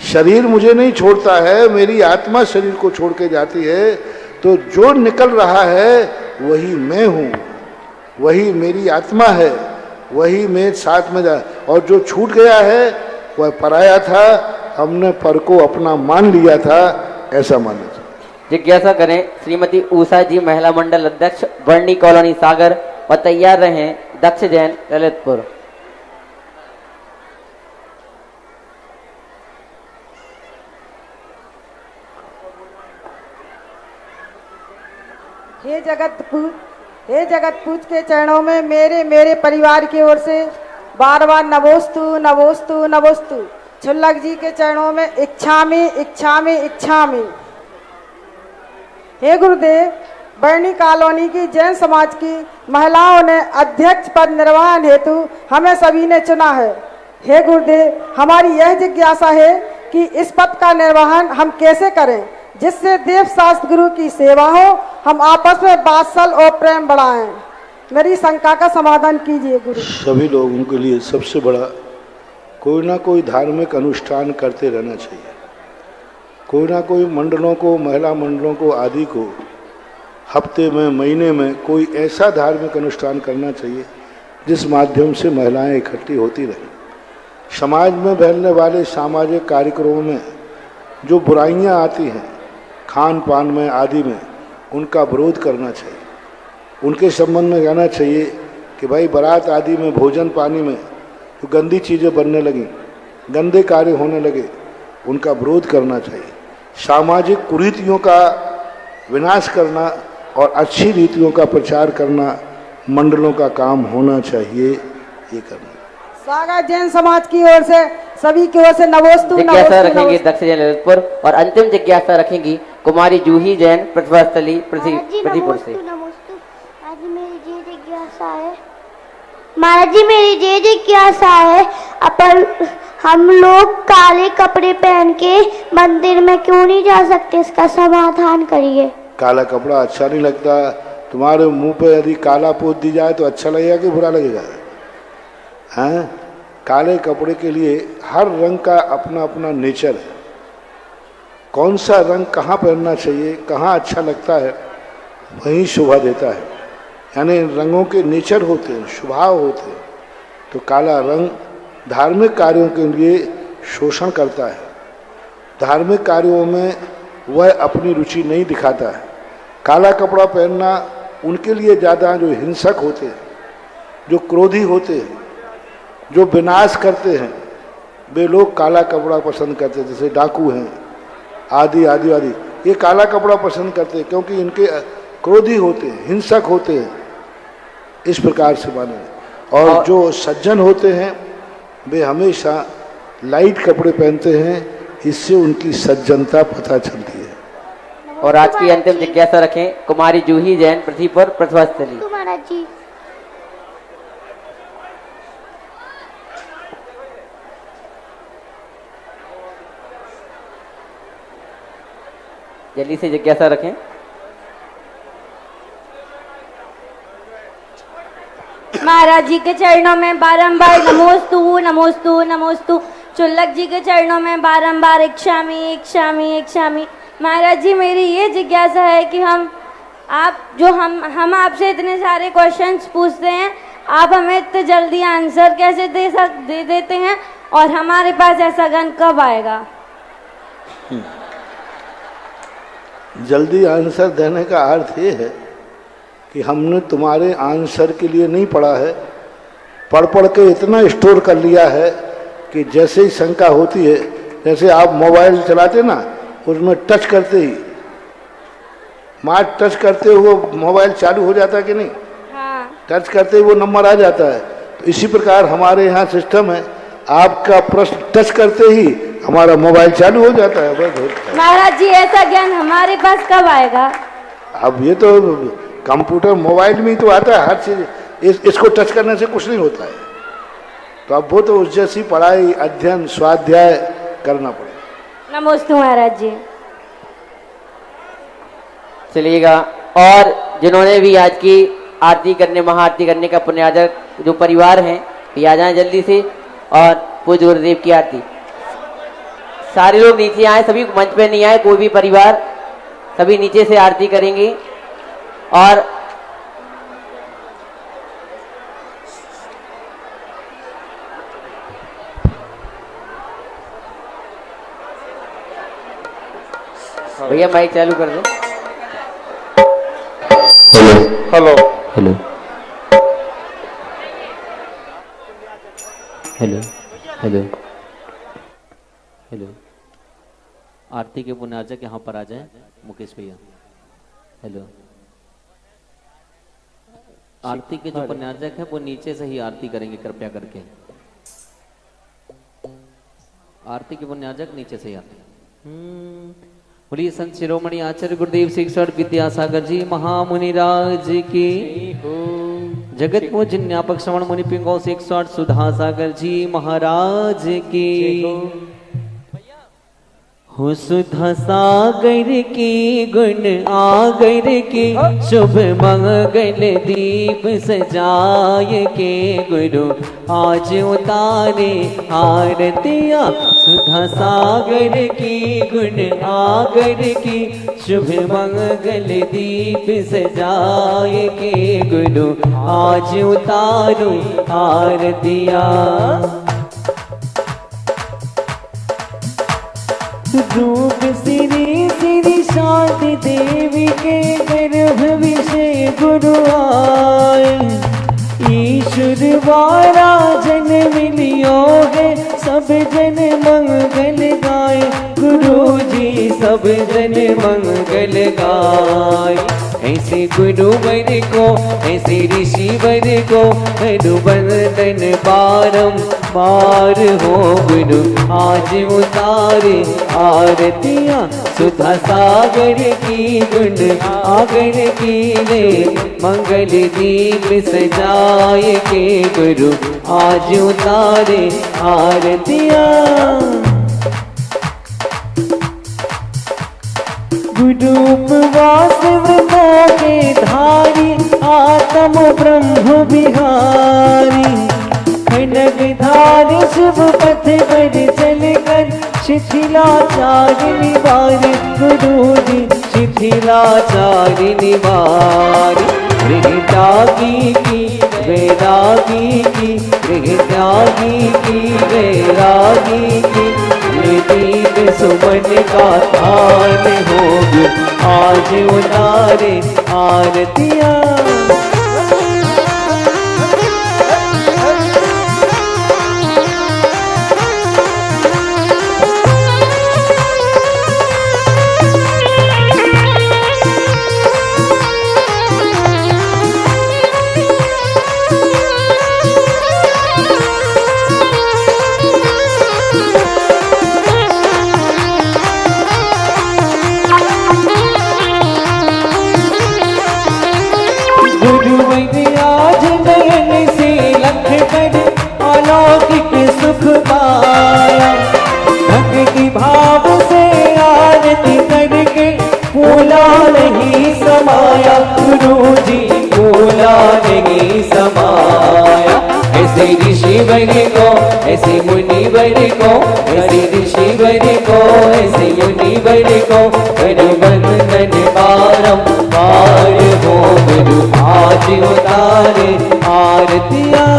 Speaker 2: शरीर मुझे नहीं छोड़ता है, मेरी आत्मा शरीर को छोड़ के जाती है। तो जो निकल रहा है वही मैं हूं, वही मेरी आत्मा है, वही मेरे साथ में जा। और जो छूट गया है वह पराया था, हमने पर को अपना मान लिया था, ऐसा माना था।
Speaker 4: जिज्ञासा करें श्रीमती उषा जी, महिला मंडल अध्यक्ष, वर्णी कॉलोनी सागर। और तैयार रहें दक्ष जैन, ललितपुर।
Speaker 17: हे जगतपूज के चरणों में मेरे परिवार की ओर से बार बार नमोस्तु नमोस्तु नमोस्तु। छुल्लक जी के चरणों में इच्छामि इच्छामि इच्छामि। हे गुरुदेव, वर्णी कॉलोनी की जैन समाज की महिलाओं ने अध्यक्ष पद निर्वहन हेतु हमें सभी ने चुना है। हे गुरुदेव, हमारी यह जिज्ञासा है कि इस पद का निर्वहन हम कैसे करें जिससे देव शास्त्र गुरु की सेवा हो, हम आपस में वात्सल और प्रेम बढ़ाएं। मेरी शंका का समाधान कीजिए गुरु।
Speaker 2: सभी लोगों के लिए सबसे बड़ा कोई ना कोई धार्मिक अनुष्ठान करते रहना चाहिए। कोई ना कोई मंडलों को, महिला मंडलों को आदि को हफ्ते में, महीने में कोई ऐसा धार्मिक अनुष्ठान करना चाहिए जिस माध्यम से महिलाएं इकट्ठी होती रहें। समाज में फैलने वाले सामाजिक कार्यक्रमों में जो बुराइयां आती हैं, खान पान में आदि में, उनका विरोध करना चाहिए। उनके संबंध में कहना चाहिए कि भाई बारात आदि में, भोजन पानी में जो गंदी चीज़ें बनने लगी, गंदे कार्य होने लगे, उनका विरोध करना चाहिए। सामाजिक कुरीतियों का विनाश करना और अच्छी रीतियों का प्रचार करना मंडलों का काम होना चाहिए। ये करना
Speaker 17: सागर जैन समाज की ओर से, सभी की ओर से नमोस्तु।
Speaker 4: जिज्ञासा रखेंगी दक्ष जैन ललितपुर। और अंतिम जिज्ञासा रखेंगी कुमारी जूही जैन, प्रतिभा स्थली प्रतिपुर से।
Speaker 18: महाराज जी, मेरी ये जिज्ञासा है, अपन हम लोग काले कपड़े पहन के मंदिर में क्यों नहीं जा सकते, इसका समाधान करिए।
Speaker 2: काला कपड़ा अच्छा नहीं लगता। तुम्हारे मुंह पे यदि काला पोत दी जाए तो अच्छा लगेगा कि बुरा लगेगा? हैं? काले कपड़े के लिए हर रंग का अपना अपना नेचर है। कौन सा रंग कहाँ पहनना चाहिए, कहाँ अच्छा लगता है, वही शोभा देता है। यानी रंगों के नेचर होते हैं, स्वभाव होते हैं। तो काला रंग धार्मिक कार्यों के लिए शोषण करता है। धार्मिक कार्यों में वह अपनी रुचि नहीं दिखाता है। काला कपड़ा पहनना उनके लिए ज़्यादा जो हिंसक होते हैं, जो क्रोधी होते हैं, जो विनाश करते हैं, वे लोग काला कपड़ा पसंद करते हैं। जैसे डाकू हैं आदि आदि आदि, ये काला कपड़ा पसंद करते हैं क्योंकि इनके क्रोधी होते हैं, हिंसक होते हैं। इस प्रकार से माने। और जो सज्जन होते हैं वे हमेशा लाइट कपड़े पहनते हैं, इससे उनकी सज्जनता पता चलती है।
Speaker 4: और आज की अंतिम जिज्ञासा रखें कुमारी जूही जैन, प्रतिपुर प्रतिभा स्थली।
Speaker 18: महाराज जी,
Speaker 4: जल्दी से जिज्ञासा रखें।
Speaker 19: महाराज जी के चरणों में बारंबार नमोस्तु नमोस्तु नमोस्तु। चुल्लक जी के चरणों में बारंबार इच्छामी इच्छामी इच्छामी। महाराज जी मेरी ये जिज्ञासा है कि हम आपसे इतने सारे क्वेश्चंस पूछते हैं, आप हमें इतने जल्दी आंसर कैसे दे देते हैं और हमारे पास ऐसा गन कब आएगा?
Speaker 2: जल्दी आंसर देने का अर्थ ये है कि हमने तुम्हारे आंसर के लिए नहीं पढ़ा है, पढ़ पढ़ के इतना स्टोर कर लिया है कि जैसे ही शंका होती है, जैसे आप मोबाइल चलाते ना, उसमें टच करते ही मार टच करते हुए मोबाइल चालू हो जाता है कि नहीं?
Speaker 19: हाँ।
Speaker 2: टच करते ही वो नंबर आ जाता है। तो इसी प्रकार हमारे यहाँ सिस्टम है, आपका प्रश्न टच करते ही हमारा मोबाइल चालू हो जाता है। बस
Speaker 19: महाराज जी ऐसा ज्ञान हमारे पास कब आएगा?
Speaker 2: अब ये तो कंप्यूटर मोबाइल में ही तो आता है हर चीज, इसको टच करने से कुछ नहीं होता है। तो अब वो तो उस जैसी पढ़ाई, अध्ययन, स्वाध्याय करना पड़ेगा।
Speaker 19: नमस्ते महाराज जी।
Speaker 4: चलिएगा, और जिन्होंने भी आज की आरती करने, महाआरती करने का पुण्यार्जक जो परिवार हैं, ये आ जाएं जल्दी से। और पूज्य गुरुदेव की आरती, सारे लोग नीचे आए, सभी मंच पे नहीं आए, कोई भी परिवार, सभी नीचे से आरती करेंगे। और भैया माइक चालू कर दो।
Speaker 7: Hello
Speaker 4: hello hello hello hello. आरती के पुण्यार्चक यहाँ पर आ जाए, मुकेश भैया। हेलो, आरती के जो पुण्यार्चक है वो नीचे से ही आरती करेंगे, कृपया करके। आरती के पुण्यार्चक नीचे से ही आरती। बोलिए संत शिरोमणि आचार्य गुरुदेव शिक्षण विद्यासागर जी महामुनिराज की, जगत पूज्य न्यापक श्रवण मुनि पिंगो शिक्षण सुधा सागर जी महाराज की, हो सुधा सागर की गुण आगर की, शुभ मंगल दीप सजाए के, गुरु आज उतारे आरतियाँ। सुधा सागर की गुण आगर की, शुभ मंगल दीप सजाए के, गुरु आज उतारो आरतियाँ। रूप श्री श्री शांति देवी के गर्भ विषय गुरु आए, ईश्वर वारा जन मिलियो है, सब जन मंगल गाए, गुरु जी सब जन मंगल गाए। ऐसे गुरु वर को, ऐसे ऋषि वर को, अनुबंधन बारंबार हो, गुरु आज उतारे आरतियाँ। सुधा सागर की गुण आगर की ले, मंगल दीप सजाए के, गुरु आज उतारे आरतियाँ। गुरुपवासव के धारी, आत्म ब्रह्म बिहारी, खनक धार शुभ पथ पर चल कर, शिथिलाचार निवार, गुरु जी शिथिलाचार निवार। गृहत्यागी की वैरागी की, गृहत्यागी की वैरागी की, दीप सुमन का थान होगी, आज उतारे आरतियाँ। सुख पाया, भक्ति भाव से आरती करके
Speaker 20: वर को, ऐसे मुनि वर को, ऐसे ऋषि वर को, ऐसे मुनि वर को, करो वंदन बारंबार हो गुरु आज उतारे आरतियाँ।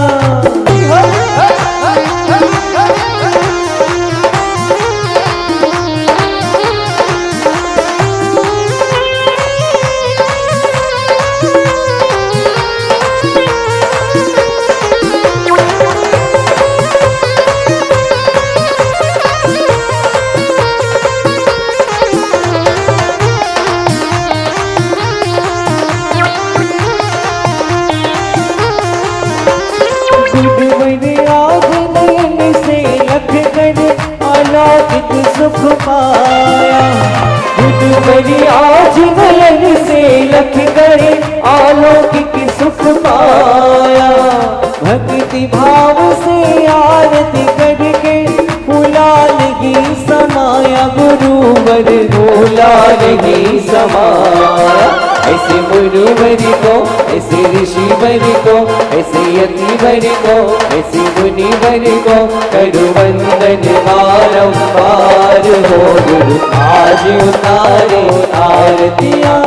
Speaker 20: सुख पाया बुद्धि आज नयन से लख करे अलौकिक सुख पाया। भक्ति भाव से आरती करके फूला नहीं समाया गुरुवर भोला नहीं समाया। ऐसे मुनिवर को, ऐसे ऋषिवर को, ऐसे यतिवर को, ऐसे मुनिवर को, करो वंदन बारंबार हो गुरु आज उतारे आरतियाँ।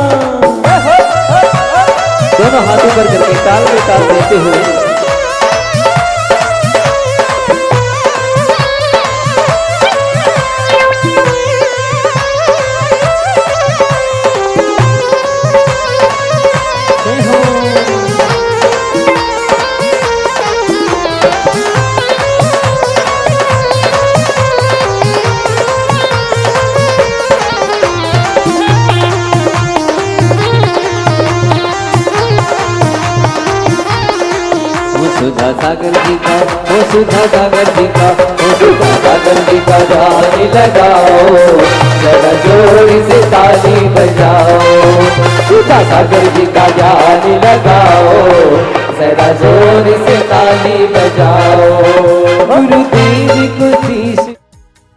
Speaker 20: दोनों हाथों पर करके ताल में ताल देते हुए सुधा सागर जी का, ओ सुधा सागर जी का, ओ सुधा सागर जी का ध्यान लगाओ, जरा जोर से ताली बजाओ। सुधा सागर जी का ध्यान लगाओ, जरा जोर से ताली बजाओ। गुरुदेव को शीश।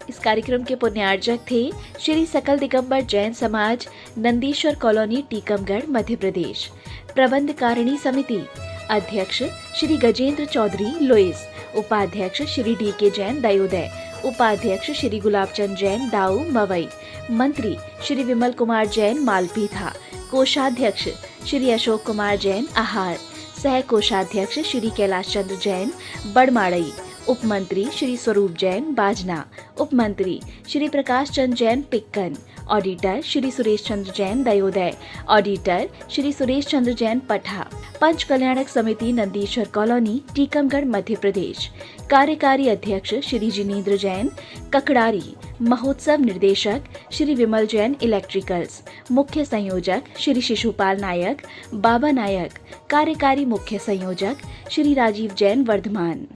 Speaker 1: इस कार्यक्रम के पुण्यार्जक थे श्री सकल दिगंबर जैन समाज, नंदीश्वर कॉलोनी, टीकमगढ़, मध्य प्रदेश। प्रबंधकारिणी समिति अध्यक्ष श्री गजेंद्र चौधरी, लुइस। उपाध्यक्ष श्री डी.के. जैन, दयोदय। उपाध्यक्ष श्री गुलाबचंद जैन, दाऊ, मवई। मंत्री श्री विमल कुमार जैन, मालपीथा। कोषाध्यक्ष श्री अशोक कुमार जैन, आहार। सह कोषाध्यक्ष श्री कैलाश चंद्र जैन, बड़माड़ई। उपमंत्री श्री स्वरूप जैन, बाजना। उपमंत्री श्री प्रकाश चंद जैन, पिक्कन। ऑडिटर श्री सुरेश चंद्र जैन, दयोदय। ऑडिटर श्री सुरेश चंद्र जैन, पठा। पंच कल्याणक समिति, नंदीश्वर कॉलोनी, टीकमगढ़, मध्य प्रदेश। कार्यकारी अध्यक्ष श्री जिनेंद्र जैन, ककड़ारी। महोत्सव निर्देशक श्री विमल जैन, इलेक्ट्रिकल्स। मुख्य संयोजक श्री शिशुपाल नायक, बाबा नायक। कार्यकारी मुख्य संयोजक श्री राजीव जैन, वर्धमान।